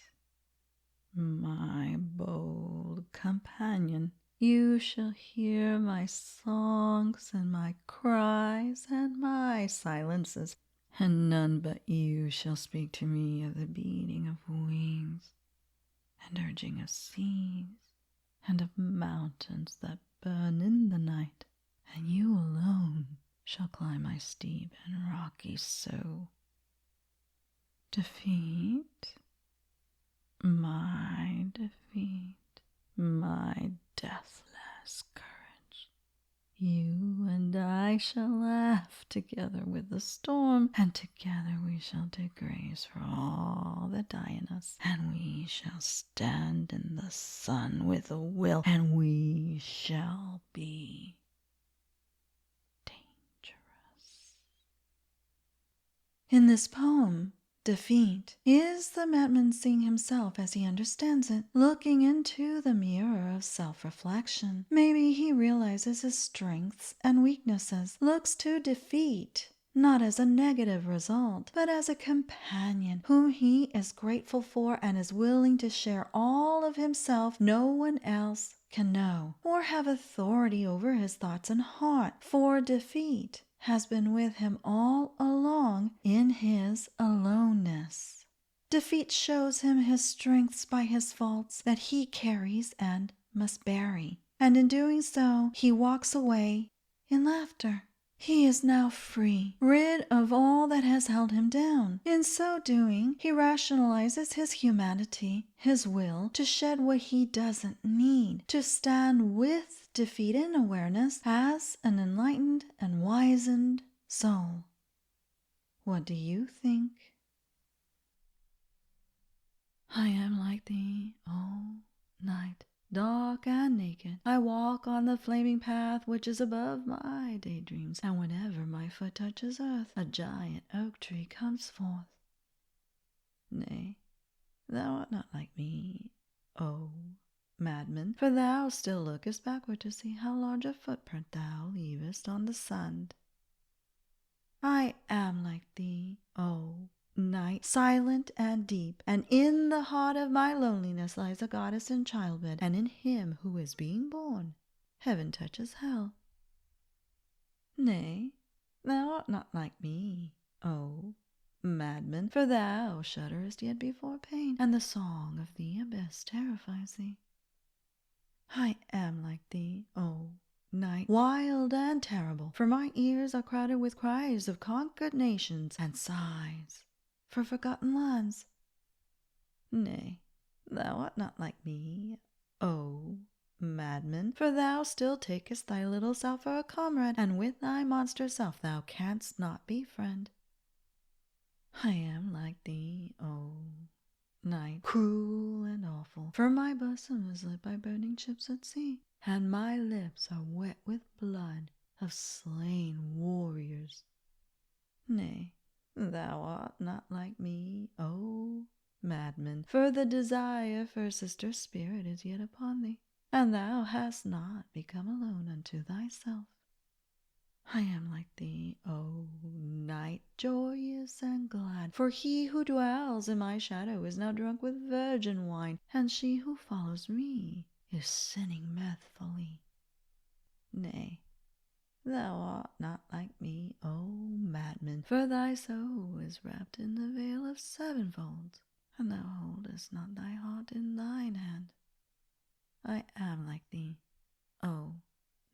my bold companion. You shall hear my songs and my cries and my silences, and none but you shall speak to me of the beating of wings and urging of seas and of mountains that burn in the night, and you alone shall climb my steep and rocky so. Defeat, my defeat, my deathless courage. You and I shall laugh together with the storm, and together we shall take grace for all that die in us, and we shall stand in the sun with a will, and we shall be dangerous. In this poem, defeat is the madman seeing himself as he understands it, looking into the mirror of self-reflection. Maybe he realizes his strengths and weaknesses, looks to defeat not as a negative result, but as a companion whom he is grateful for and is willing to share all of himself no one else can know, or have authority over his thoughts and heart, for defeat has been with him all along in his aloneness. Defeat shows him his strengths by his faults that he carries and must bury, and in doing so he walks away in laughter. He is now free, rid of all that has held him down. In so doing, he rationalizes his humanity, his will to shed what he doesn't need, to stand with defeat in awareness as an enlightened and wizened soul. What do you think? I am like thee, O night, dark and naked. I walk on the flaming path which is above my daydreams, and whenever my foot touches earth, a giant oak tree comes forth. Nay, thou art not like me, O madman, for thou still lookest backward to see how large a footprint thou leavest on the sand. I am like thee, O night, silent and deep, and in the heart of my loneliness lies a goddess in childbed, and in him who is being born, heaven touches hell. Nay, thou art not like me, O madman, for thou shudderest yet before pain, and the song of the abyss terrifies thee. I am like thee, O night, wild and terrible, for my ears are crowded with cries of conquered nations and sighs for forgotten lands. Nay, thou art not like me, O madman, for thou still takest thy little self for a comrade, and with thy monster self thou canst not befriend. I am like thee, O night, cruel and awful, for my bosom is lit by burning ships at sea, and my lips are wet with blood of slain warriors. Nay, thou art not like me, O madman, for the desire for sister spirit is yet upon thee, and thou hast not become alone unto thyself. I am like thee, O night, joyous and glad, for he who dwells in my shadow is now drunk with virgin wine, and she who follows me is sinning mirthfully. Nay, thou art not like me, O madman, for thy soul is wrapped in the veil of sevenfolds, and thou holdest not thy heart in thine hand. I am like thee, O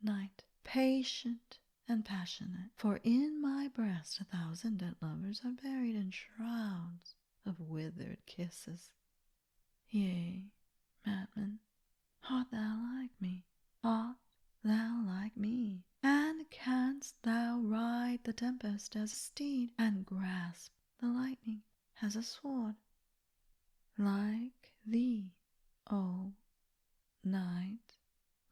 night, patient and passionate, for in my breast 1,000 dead lovers are buried in shrouds of withered kisses. Yea, madman, art thou like me? Art thou like me? And canst thou ride the tempest as a steed, and grasp the lightning as a sword? Like thee, O night,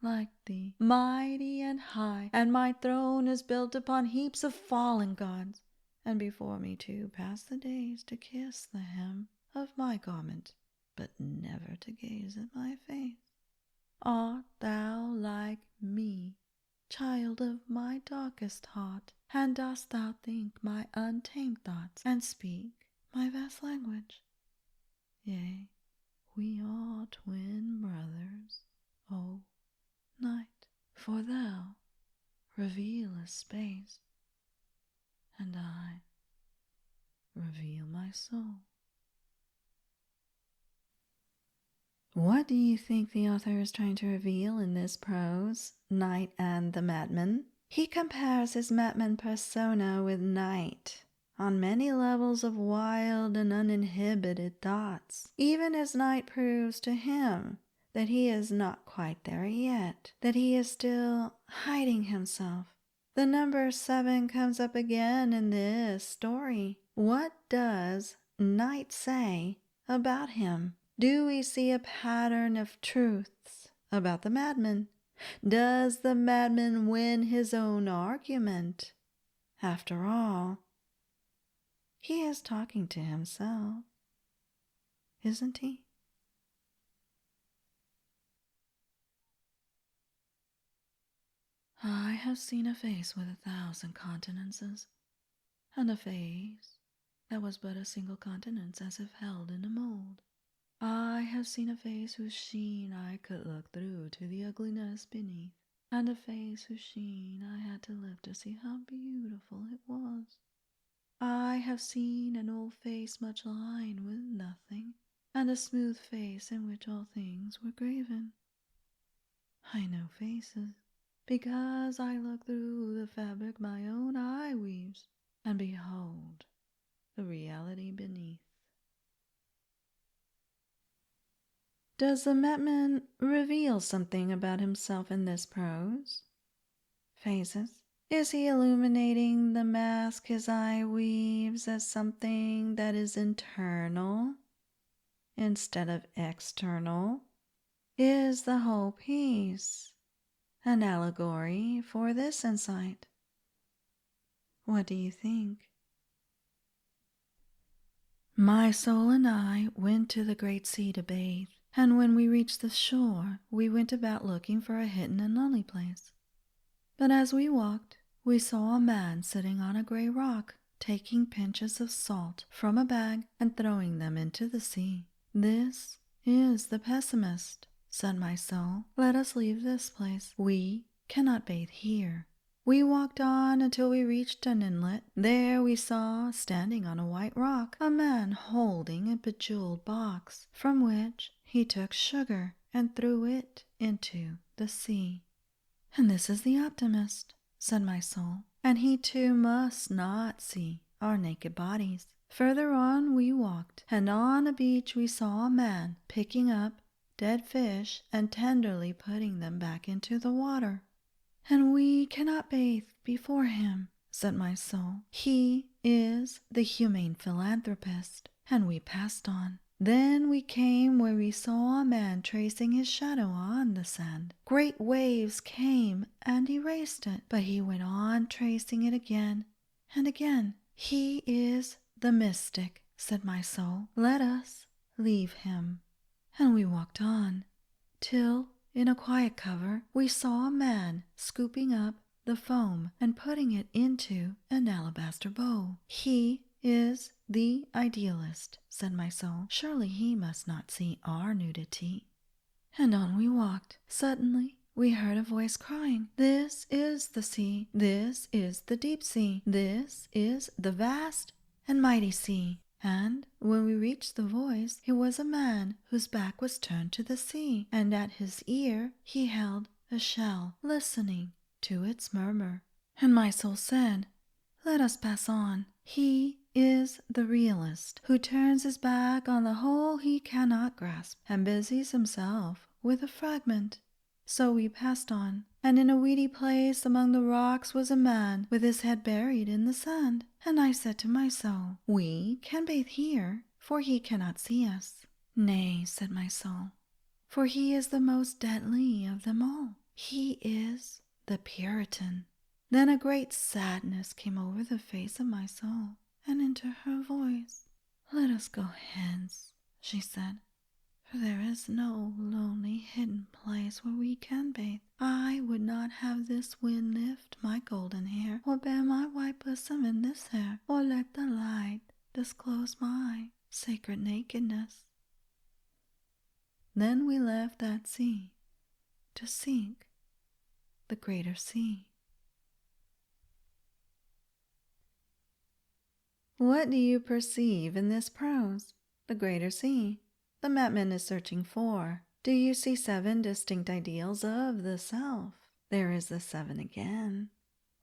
like thee, mighty and high, and my throne is built upon heaps of fallen gods, and before me too pass the days to kiss the hem of my garment, but never to gaze at my face. Art thou like me, child of my darkest heart, and dost thou think my untamed thoughts, and speak my vast language? Yea, we are twin brothers, O night, for thou revealest space, and I reveal my soul. What do you think the author is trying to reveal in this prose, Night and the Madman? He compares his madman persona with Night on many levels of wild and uninhibited thoughts, even as Night proves to him that he is not quite there yet, that he is still hiding himself. The number 7 comes up again in this story. What does Night say about him? Do we see a pattern of truths about the madman? Does the madman win his own argument? After all, he is talking to himself, isn't he? I have seen a face with 1,000 countenances, and a face that was but a single countenance as if held in a mold. I have seen a face whose sheen I could look through to the ugliness beneath, and a face whose sheen I had to lift to see how beautiful it was. I have seen an old face much lined with nothing, and a smooth face in which all things were graven. I know faces, because I look through the fabric my own eye weaves, and behold the reality beneath. Does the madman reveal something about himself in this prose? Phases. Is he illuminating the mask his eye weaves as something that is internal instead of external? Is the whole piece an allegory for this insight? What do you think? My soul and I went to the great sea to bathe, and when we reached the shore, we went about looking for a hidden and lonely place. But as we walked, we saw a man sitting on a gray rock, taking pinches of salt from a bag and throwing them into the sea. This is the pessimist, said my soul. Let us leave this place. We cannot bathe here. We walked on until we reached an inlet. There we saw, standing on a white rock, a man holding a bejeweled box, from which he took sugar and threw it into the sea. And this is the optimist, said my soul, and he too must not see our naked bodies. Further on we walked, and on a beach we saw a man picking up dead fish and tenderly putting them back into the water. And we cannot bathe before him, said my soul. He is the humane philanthropist. And we passed on. Then we came where we saw a man tracing his shadow on the sand. Great waves came and erased it, but he went on tracing it again and again. He is the mystic, said my soul. Let us leave him. And we walked on, till in a quiet cover we saw a man scooping up the foam and putting it into an alabaster bowl. He is the idealist, said my soul. Surely he must not see our nudity. And on we walked. Suddenly we heard a voice crying, "This is the sea. This is the deep sea. This is the vast and mighty sea." And when we reached the voice, it was a man whose back was turned to the sea, and at his ear he held a shell, listening to its murmur. And my soul said, let us pass on. He is the realist, who turns his back on the whole he cannot grasp, and busies himself with a fragment. So we passed on, and in a weedy place among the rocks was a man with his head buried in the sand. And I said to my soul, we can bathe here, for he cannot see us. Nay, said my soul, for he is the most deadly of them all. He is the Puritan. Then a great sadness came over the face of my soul, and into her voice. Let us go hence, she said, for there is no lonely hidden place where we can bathe. I would not have this wind lift my golden hair, or bear my white bosom in this air, or let the light disclose my sacred nakedness. Then we left that sea to seek the greater sea. What do you perceive in this prose? The greater sea. The madman is searching for. Do you see 7 distinct ideals of the self? There is the 7 again.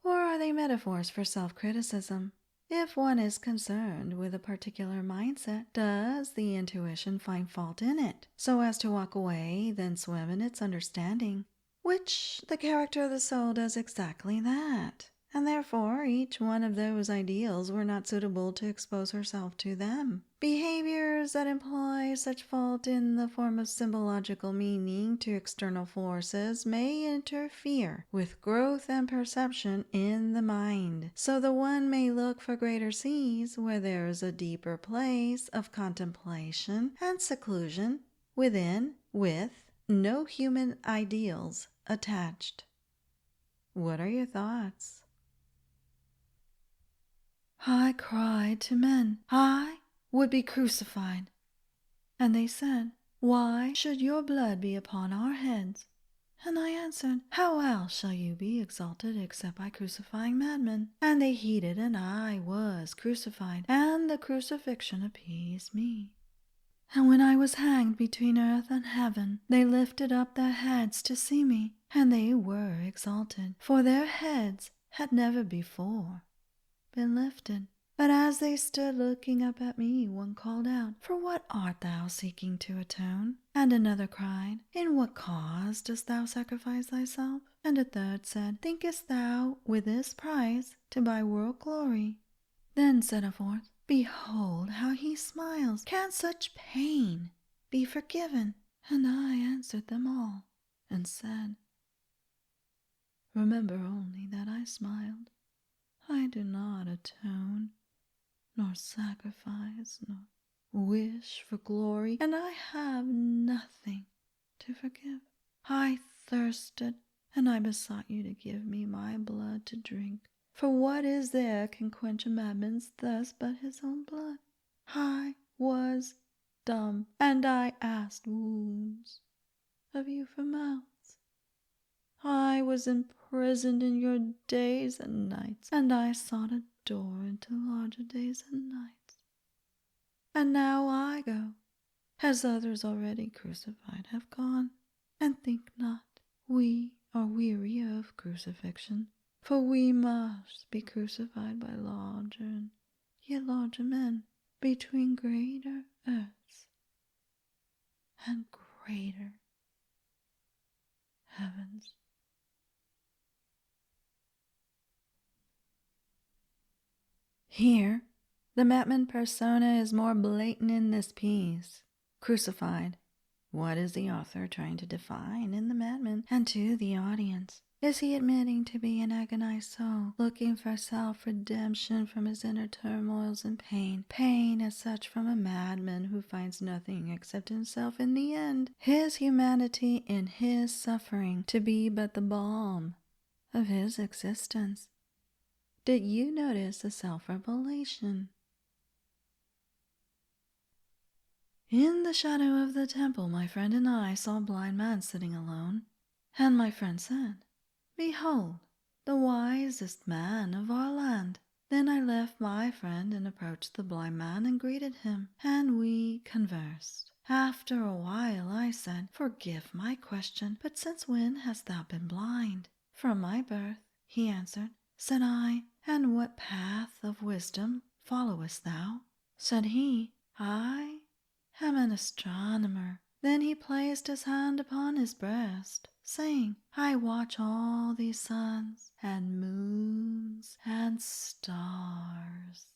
Or are they metaphors for self-criticism? If one is concerned with a particular mindset, does the intuition find fault in it, so as to walk away, then swim in its understanding? Which the character of the soul does exactly that. And therefore each one of those ideals were not suitable to expose herself to them. Behaviors that employ such fault in the form of symbological meaning to external forces may interfere with growth and perception in the mind. So the one may look for greater seas where there is a deeper place of contemplation and seclusion within, with no human ideals attached. What are your thoughts? I cried to men, I would be crucified. And they said, why should your blood be upon our heads? And I answered, how else shall you be exalted except by crucifying madmen? And they heeded, and I was crucified, and the crucifixion appeased me. And when I was hanged between earth and heaven, they lifted up their heads to see me, and they were exalted, for their heads had never before been lifted. But as they stood looking up at me, one called out, for what art thou seeking to atone? And another cried, in what cause dost thou sacrifice thyself? And a third said, thinkest thou with this price to buy world glory? Then said a fourth, behold how he smiles, can such pain be forgiven? And I answered them all, and said, remember only that I smiled. I do not atone, nor sacrifice, nor wish for glory, and I have nothing to forgive. I thirsted, and I besought you to give me my blood to drink. For what is there can quench a madman's thirst but his own blood? I was dumb, and I asked wounds of you for mouths. I was imprisoned in your days and nights, and I sought a door into larger days and nights. And now I go, as others already crucified have gone, and think not we are weary of crucifixion, for we must be crucified by larger and yet larger men, between greater earths and greater heavens. Here, the madman persona is more blatant in this piece. Crucified. What is the author trying to define in the madman? And to the audience, is he admitting to be an agonized soul, looking for self-redemption from his inner turmoils and pain as such from a madman who finds nothing except himself in the end, his humanity in his suffering to be but the balm of his existence? Did you notice the self-revelation? In the shadow of the temple, my friend and I saw a blind man sitting alone. And my friend said, behold, the wisest man of our land. Then I left my friend and approached the blind man and greeted him, and we conversed. After a while I said, forgive my question, but since when hast thou been blind? From my birth, he answered. said I, and what path of wisdom followest thou? Said he, I am an astronomer. Then he placed his hand upon his breast, saying, I watch all these suns and moons and stars.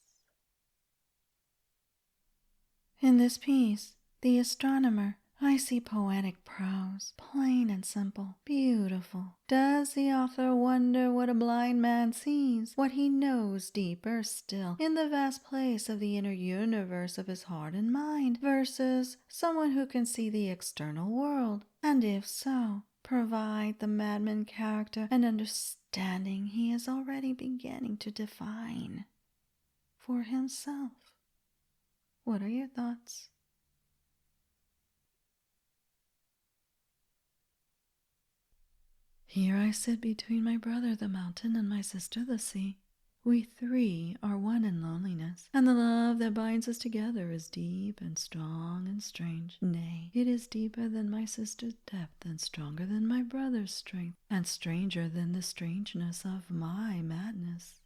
In this piece, The Astronomer, I see poetic prose, plain and simple, beautiful. Does the author wonder what a blind man sees, what he knows deeper still, in the vast place of the inner universe of his heart and mind, versus someone who can see the external world? And if so, provide the madman character and understanding he is already beginning to define for himself. What are your thoughts? Here I sit between my brother the mountain and my sister the sea. We three are one in loneliness, and the love that binds us together is deep and strong and strange. Nay, it is deeper than my sister's depth and stronger than my brother's strength, and stranger than the strangeness of my madness.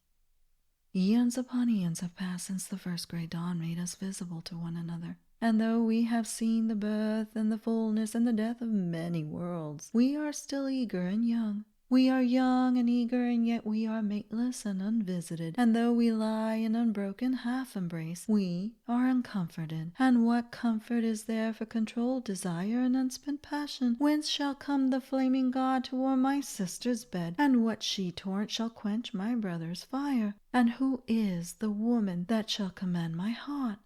Eons upon eons have passed since the first grey dawn made us visible to one another. And though we have seen the birth and the fullness and the death of many worlds, we are still eager and young. We are young and eager, and yet we are mateless and unvisited. And though we lie in unbroken half-embrace, we are uncomforted. And what comfort is there for controlled desire and unspent passion? Whence shall come the flaming god to warm my sister's bed? And what she-torrent shall quench my brother's fire? And who is the woman that shall command my heart?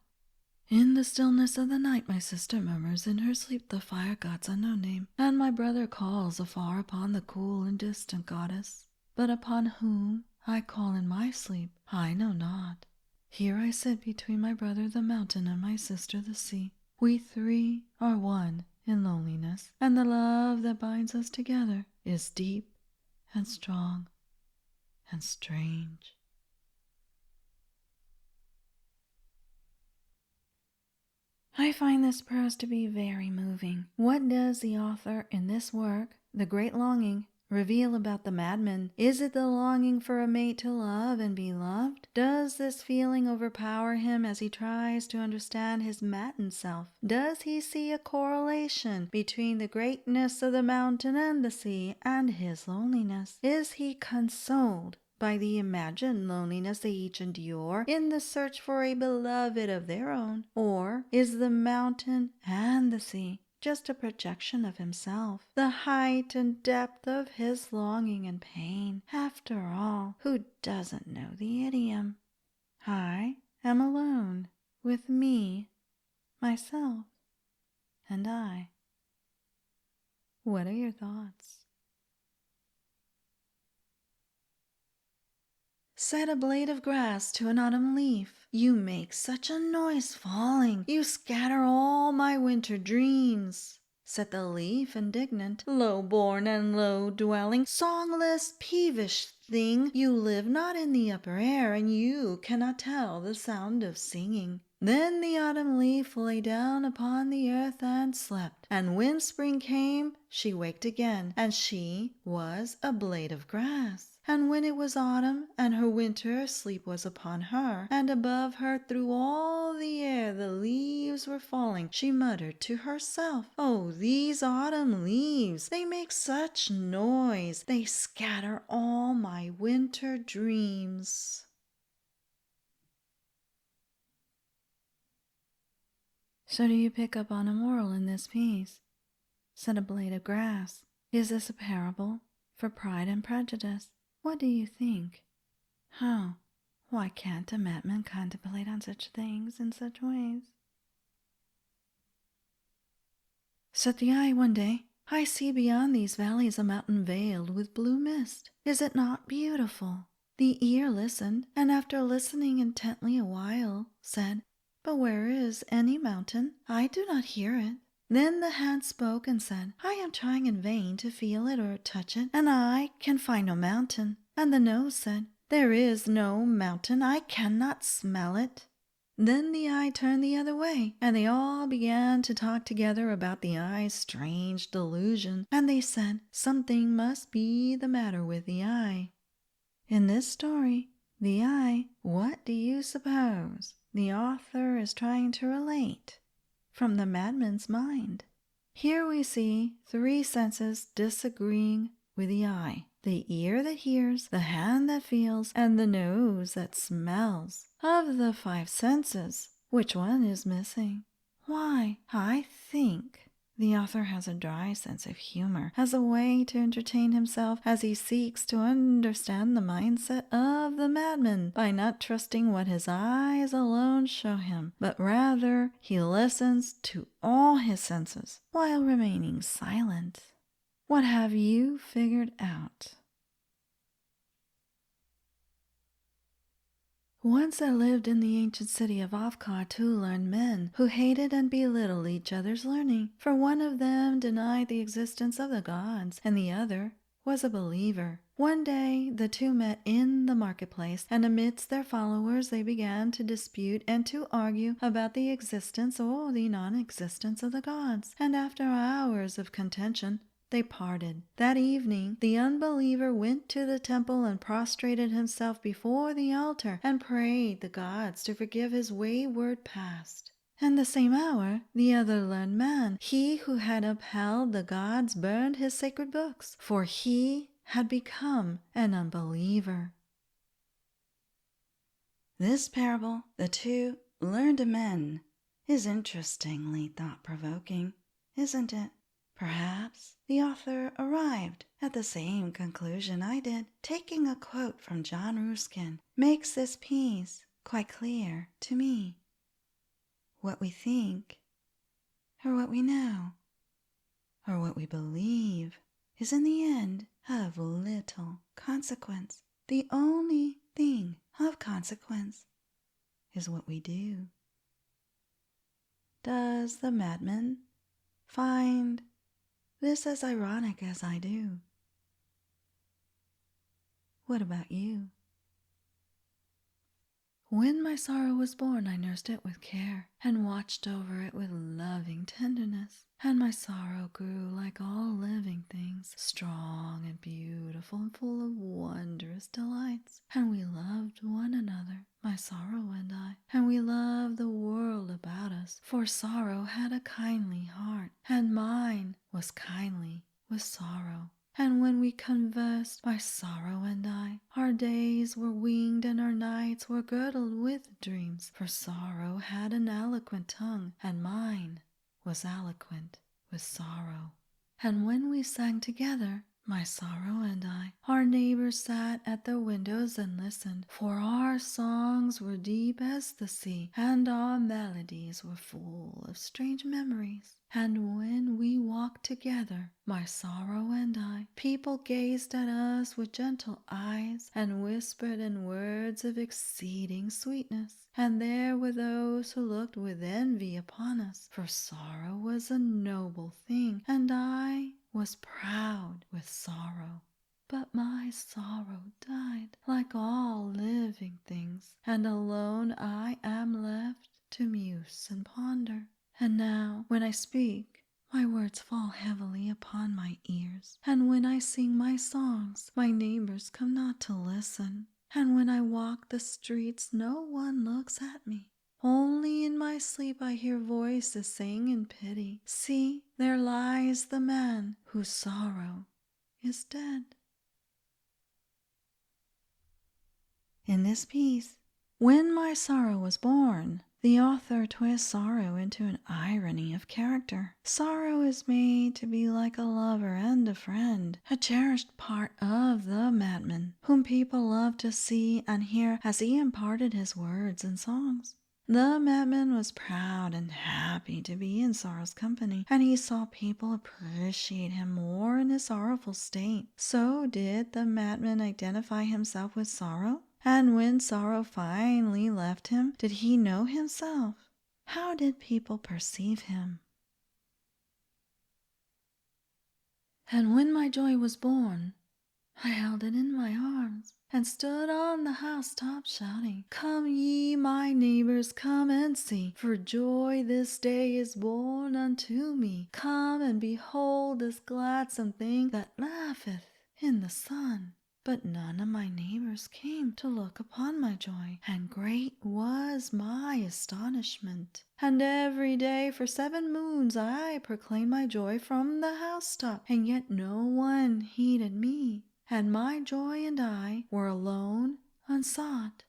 In the stillness of the night my sister murmurs in her sleep the fire god's unknown name, and my brother calls afar upon the cool and distant goddess. But upon whom I call in my sleep I know not. Here I sit between my brother the mountain and my sister the sea. We three are one in loneliness, and the love that binds us together is deep and strong and strange. I find this prose to be very moving. What does the author in this work, The Great Longing, reveal about the madman? Is it the longing for a mate to love and be loved? Does this feeling overpower him as he tries to understand his maddened self? Does he see a correlation between the greatness of the mountain and the sea and his loneliness? Is he consoled by the imagined loneliness they each endure in the search for a beloved of their own? Or is the mountain and the sea just a projection of himself, the height and depth of his longing and pain? After all, who doesn't know the idiom? I am alone with me, myself, and I. What are your thoughts? Set a blade of grass to an autumn leaf. You make such a noise falling. You scatter all my winter dreams. Said the leaf, indignant, low-born and low-dwelling, songless, peevish thing. You live not in the upper air, and you cannot tell the sound of singing. Then the autumn leaf lay down upon the earth and slept, and when spring came, she waked again, and she was a blade of grass. And when it was autumn, and her winter sleep was upon her, and above her through all the air the leaves were falling, she muttered to herself, "Oh, these autumn leaves, they make such noise, they scatter all my winter dreams." So do you pick up on a moral in this piece? Said a blade of grass. Is this a parable for Pride and Prejudice? What do you think? How? Why can't a madman contemplate on such things in such ways? Said the eye one day, "I see beyond these valleys a mountain veiled with blue mist. Is it not beautiful?" The ear listened, and after listening intently a while, said, "But where is any mountain? I do not hear it." Then the hand spoke and said, "I am trying in vain to feel it or touch it, and I can find no mountain." And the nose said, "There is no mountain, I cannot smell it." Then the eye turned the other way, and they all began to talk together about the eye's strange delusion, and they said, "Something must be the matter with the eye." In this story, the eye, what do you suppose the author is trying to relate from the madman's mind? Here we see three senses disagreeing with the eye: the ear that hears, the hand that feels, and the nose that smells. Of the five senses, which one is missing? Why, I think the author has a dry sense of humor as a way to entertain himself as he seeks to understand the mindset of the madman by not trusting what his eyes alone show him, but rather he listens to all his senses while remaining silent. What have you figured out? Once there lived in the ancient city of Afkar two learned men who hated and belittled each other's learning, for one of them denied the existence of the gods, and the other was a believer. One day the two met in the marketplace, and amidst their followers they began to dispute and to argue about the existence or the non-existence of the gods, and after hours of contention, they parted. That evening, the unbeliever went to the temple and prostrated himself before the altar and prayed the gods to forgive his wayward past. And the same hour, the other learned man, he who had upheld the gods, burned his sacred books, for he had become an unbeliever. This parable, The Two Learned Men, is interestingly thought-provoking, isn't it? Perhaps the author arrived at the same conclusion I did. Taking a quote from John Ruskin makes this piece quite clear to me. What we think, or what we know, or what we believe, is in the end of little consequence. The only thing of consequence is what we do. Does the madman find this as ironic as I do? What about you? When my sorrow was born, I nursed it with care and watched over it with loving tenderness. And my sorrow grew like all living things, strong and beautiful and full of wondrous delights. And we loved one another, my sorrow and I, and we loved the world about us, for sorrow had a kindly heart, and mine was kindly with sorrow. And when we conversed, my sorrow and I, our days were winged and our nights were girdled with dreams, for sorrow had an eloquent tongue, and mine was eloquent with sorrow. And when we sang together, my sorrow and I, our neighbors sat at their windows and listened, for our songs were deep as the sea, and our melodies were full of strange memories. And when we walked together, my sorrow and I, people gazed at us with gentle eyes and whispered in words of exceeding sweetness. And there were those who looked with envy upon us, for sorrow was a noble thing, and I was proud with sorrow. But my sorrow died like all living things, and alone I am left to muse and ponder. And now, when I speak, my words fall heavily upon my ears, and when I sing my songs, my neighbors come not to listen. And when I walk the streets, no one looks at me. Only in my sleep I hear voices saying in pity, "See, there lies the man whose sorrow is dead." In this piece, When My Sorrow Was Born, the author twists sorrow into an irony of character. Sorrow is made to be like a lover and a friend, a cherished part of the madman, whom people love to see and hear as he imparted his words and songs. The madman was proud and happy to be in sorrow's company, and he saw people appreciate him more in his sorrowful state. So did the madman identify himself with sorrow? And when sorrow finally left him, did he know himself? How did people perceive him? And when my joy was born, I held it in my arms, and stood on the housetop shouting, "Come ye, my neighbors, come and see, for joy this day is born unto me. Come and behold this gladsome thing that laugheth in the sun." But none of my neighbors came to look upon my joy, and great was my astonishment. And every day for 7 moons I proclaimed my joy from the housetop, and yet no one heeded me, and my joy and I were alone, unsought,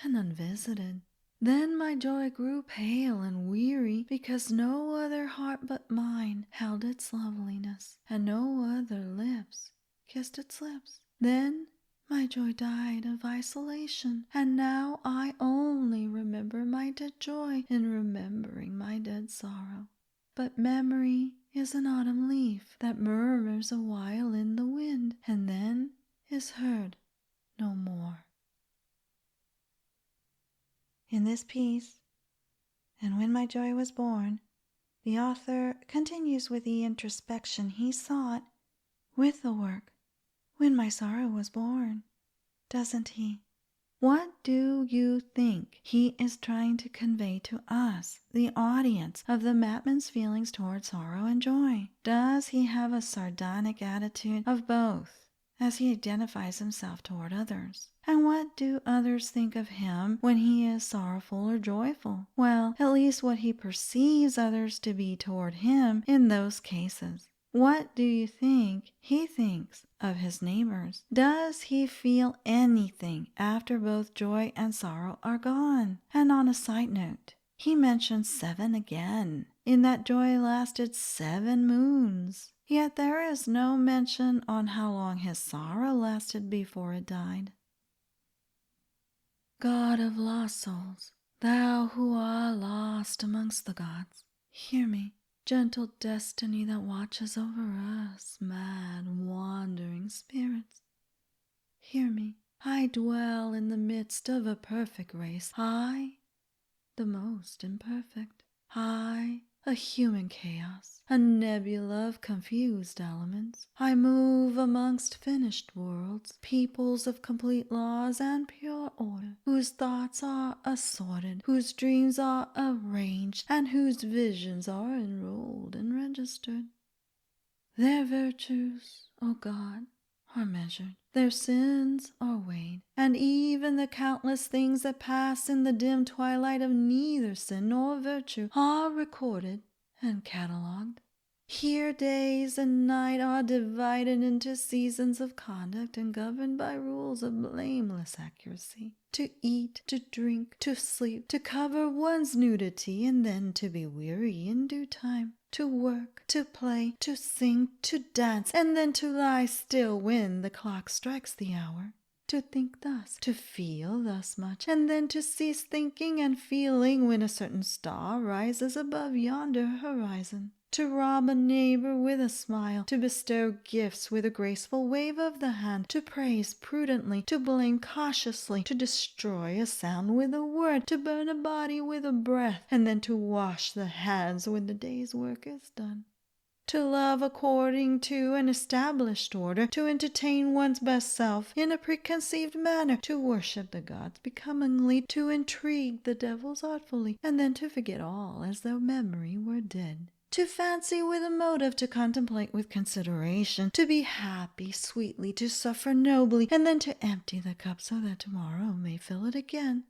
and unvisited. Then my joy grew pale and weary, because no other heart but mine held its loveliness, and no other lips kissed its lips. Then my joy died of isolation, and now I only remember my dead joy in remembering my dead sorrow. But memory is an autumn leaf that murmurs a while in the wind, and then is heard no more. In this piece, "And when my joy was born," the author continues with the introspection he sought with the work "When my sorrow was born," doesn't he? What do you think he is trying to convey to us, the audience, of the madman's feelings toward sorrow and joy? Does he have a sardonic attitude of both as he identifies himself toward others? And what do others think of him when he is sorrowful or joyful? Well, at least what he perceives others to be toward him in those cases. What do you think he thinks of his neighbors? Does he feel anything after both joy and sorrow are gone? And on a side note, he mentions 7 again, in that joy lasted 7 moons. Yet there is no mention on how long his sorrow lasted before it died. God of lost souls, thou who art lost amongst the gods, hear me. Gentle destiny that watches over us, mad, wandering spirits, hear me. I dwell in the midst of a perfect race, I, the most imperfect. I, a human chaos, a nebula of confused elements. I move amongst finished worlds, peoples of complete laws and pure order, whose thoughts are assorted, whose dreams are arranged, and whose visions are enrolled and registered. Their virtues, O God, are measured, their sins are weighed, and even the countless things that pass in the dim twilight of neither sin nor virtue are recorded and catalogued. Here days and night are divided into seasons of conduct and governed by rules of blameless accuracy. To eat, to drink, to sleep, to cover one's nudity, and then to be weary in due time. To work, to play, to sing, to dance, and then to lie still when the clock strikes the hour. To think thus, to feel thus much, and then to cease thinking and feeling when a certain star rises above yonder horizon. To rob a neighbor with a smile, to bestow gifts with a graceful wave of the hand, to praise prudently, to blame cautiously, to destroy a sound with a word, to burn a body with a breath, and then to wash the hands when the day's work is done. To love according to an established order, to entertain one's best self in a preconceived manner, to worship the gods becomingly, to intrigue the devils artfully, and then to forget all as though memory were dead. To fancy with a motive, to contemplate with consideration, to be happy sweetly, to suffer nobly, and then to empty the cup so that tomorrow may fill it again.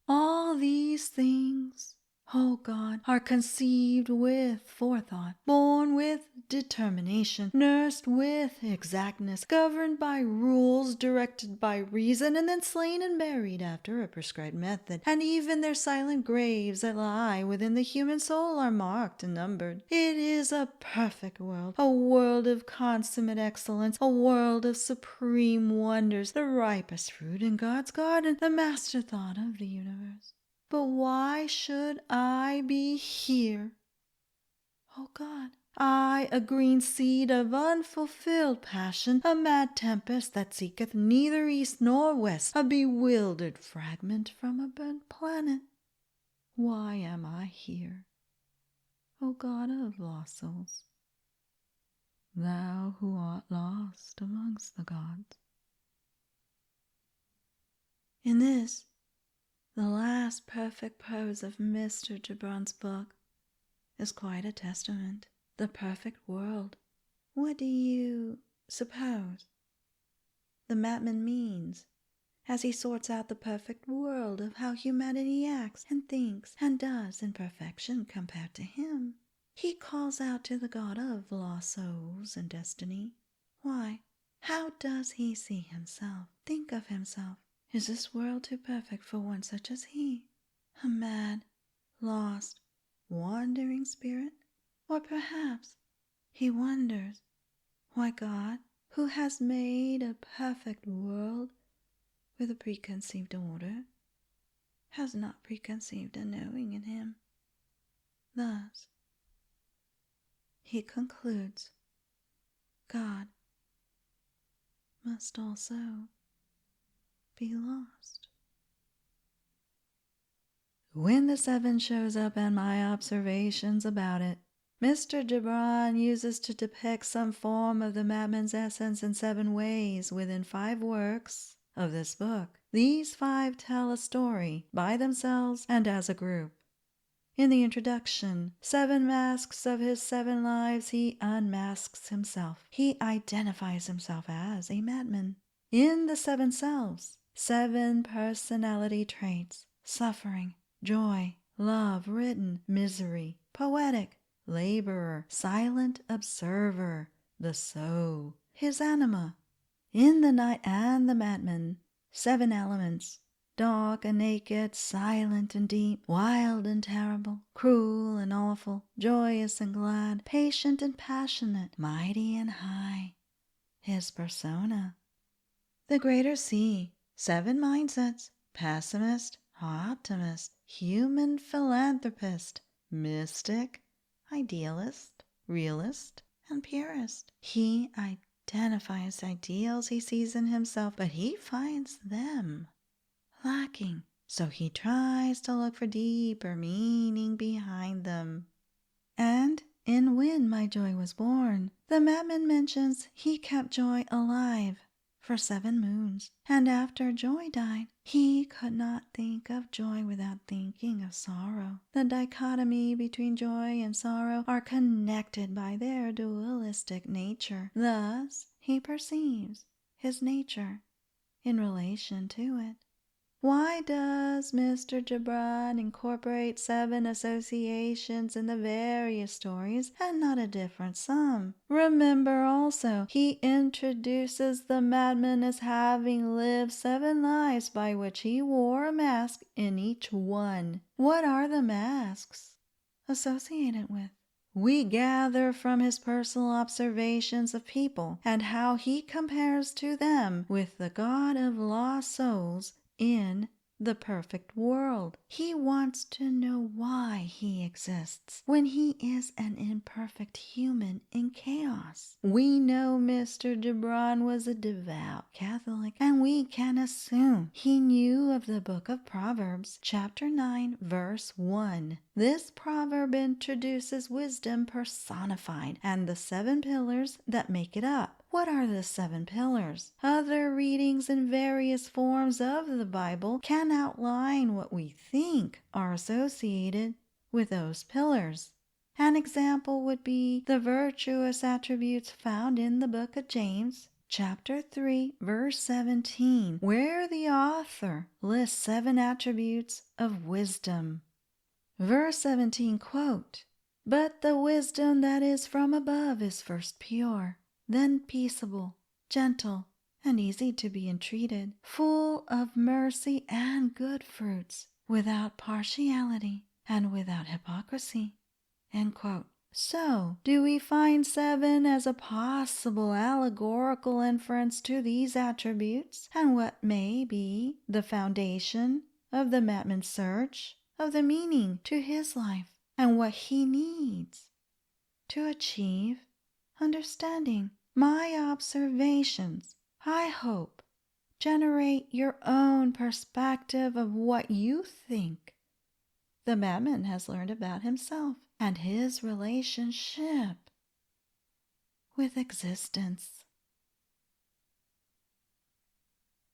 All these things, O God, are conceived with forethought, born with determination, nursed with exactness, governed by rules, directed by reason, and then slain and buried after a prescribed method. And even their silent graves that lie within the human soul are marked and numbered. It is a perfect world, a world of consummate excellence, a world of supreme wonders, the ripest fruit in God's garden, the master thought of the universe. But why should I be here? O God, I, a green seed of unfulfilled passion, a mad tempest that seeketh neither east nor west, a bewildered fragment from a burnt planet. Why am I here? O God of lost souls, thou who art lost amongst the gods. In this, the last perfect prose of Mr. Gibran's book, is quite a testament. The perfect world. What do you suppose? the madman means, as he sorts out the perfect world of how humanity acts and thinks and does in perfection compared to him. He calls out to the God of lost souls and destiny. Why? How does he see himself, think of himself? Is this world too perfect for one such as he? A mad, lost, wandering spirit? Or perhaps he wonders why God, who has made a perfect world with a preconceived order, has not preconceived a knowing in him. Thus, he concludes, God must also be lost. When the seven shows up and my observations about it, Mr. Gibran uses to depict some form of the madman's essence in 7 ways within 5 works of this book. These 5 tell a story by themselves and as a group. In the introduction, 7 masks of his 7 lives, he unmasks himself. He identifies himself as a madman. In the 7 Selves, 7 personality traits: suffering, joy, love, written, misery, poetic, laborer, silent observer, the soul, his anima. In the Night and the Madman, 7 elements: dark and naked, silent and deep, wild and terrible, cruel and awful, joyous and glad, patient and passionate, mighty and high, his persona. The Greater Sea, 7 mindsets: pessimist, optimist, human philanthropist, mystic, idealist, realist, and purist. He identifies ideals he sees in himself, but he finds them lacking, so he tries to look for deeper meaning behind them. And in When My Joy Was Born, the madman mentions he kept joy alive for 7 moons, and after joy died, he could not think of joy without thinking of sorrow. The dichotomy between joy and sorrow are connected by their dualistic nature. Thus, he perceives his nature in relation to it. Why does Mr. Gibran incorporate 7 associations in the various stories and not a different sum? Remember also, he introduces the madman as having lived 7 lives by which he wore a mask in each one. What are the masks associated with? We gather from his personal observations of people and how he compares to them with the God of lost souls in the perfect world. He wants to know why he exists when he is an imperfect human in chaos. We know Mr. Gibran was a devout Catholic, and we can assume he knew of the book of Proverbs, chapter 9, verse 1. This proverb introduces wisdom personified and the 7 pillars that make it up. What are the 7 pillars? Other readings in various forms of the Bible can outline what we think are associated with those pillars. An example would be the virtuous attributes found in the book of James, chapter 3, verse 17, where the author lists 7 attributes of wisdom. Verse 17, quote, "But the wisdom that is from above is first pure, then peaceable, gentle, and easy to be entreated, full of mercy and good fruits, without partiality and without hypocrisy." End quote. So, do we find 7 as a possible allegorical inference to these attributes, and what may be the foundation of the madman's search of the meaning to his life, and what he needs to achieve understanding? My observations, I hope, generate your own perspective of what you think the madman has learned about himself and his relationship with existence.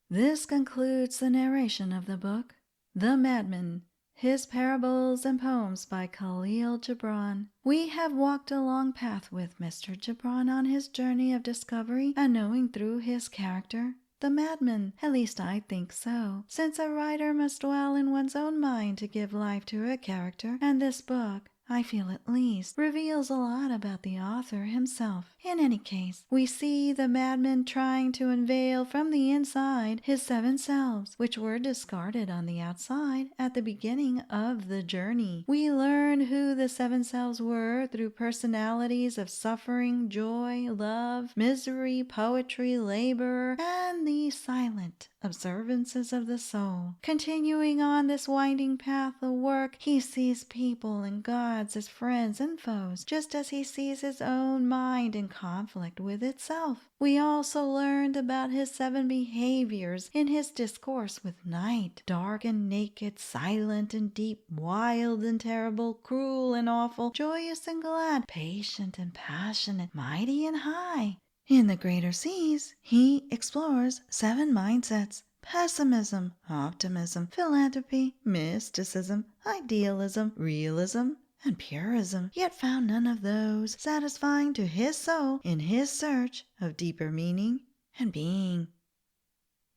This concludes the narration of the book, The Madman, His Parables and Poems by Kahlil Gibran. We have walked a long path with Mr. Gibran on his journey of discovery and knowing through his character, The Madman. At least I think so, since a writer must dwell in one's own mind to give life to a character, and this book, I feel at least, reveals a lot about the author himself. In any case, we see the madman trying to unveil from the inside his seven selves, which were discarded on the outside at the beginning of the journey. We learn who the seven selves were through personalities of suffering, joy, love, misery, poetry, labor, and the silent observances of the soul. Continuing on this winding path of work, he sees people and gods as friends and foes, just as he sees his own mind in conflict with itself. We also learned about his seven behaviors in his discourse with night: dark and naked, silent and deep, wild and terrible, cruel and awful, joyous and glad, patient and passionate, mighty and high. In the greater seas, he explores seven mindsets: pessimism, optimism, philanthropy, mysticism, idealism, realism, and purism, yet found none of those satisfying to his soul in his search of deeper meaning and being.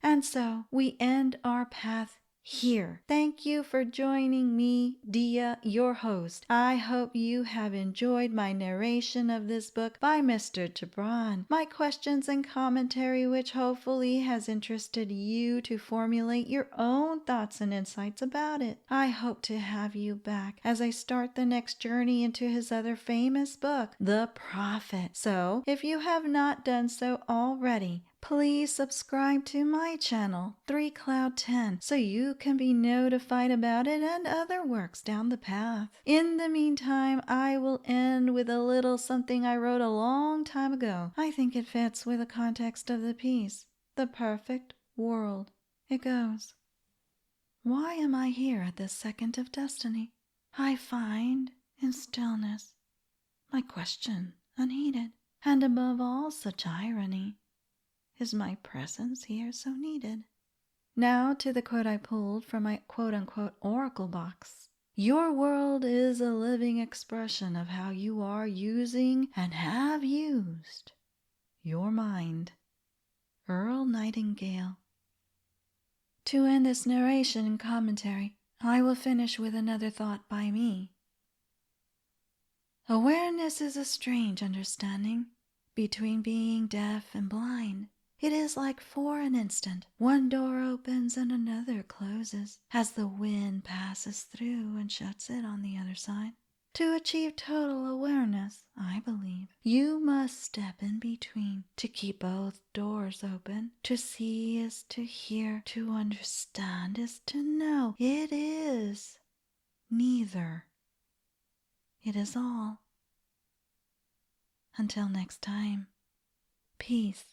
And so we end our path here. Thank you for joining me, Dia, your host. I hope you have enjoyed my narration of this book by Mr. Gibran, my questions and commentary, which hopefully has interested you to formulate your own thoughts and insights about it. I hope to have you back as I start the next journey into his other famous book, The Prophet. So, if you have not done so already, please subscribe to my channel, 3Cloud10, so you can be notified about it and other works down the path. In the meantime, I will end with a little something I wrote a long time ago. I think it fits with the context of the piece. The perfect world. It goes: why am I here at this second of destiny? I find in stillness my question unheeded, and above all such irony, is my presence here so needed? Now to the quote I pulled from my quote-unquote oracle box. Your world is a living expression of how you are using and have used your mind. Earl Nightingale. To end this narration and commentary, I will finish with another thought by me. Awareness is a strange understanding between being deaf and blind. It is like for an instant one door opens and another closes, as the wind passes through and shuts it on the other side. To achieve total awareness, I believe, you must step in between to keep both doors open. To see is to hear, to understand is to know. It is neither. It is all. Until next time, peace.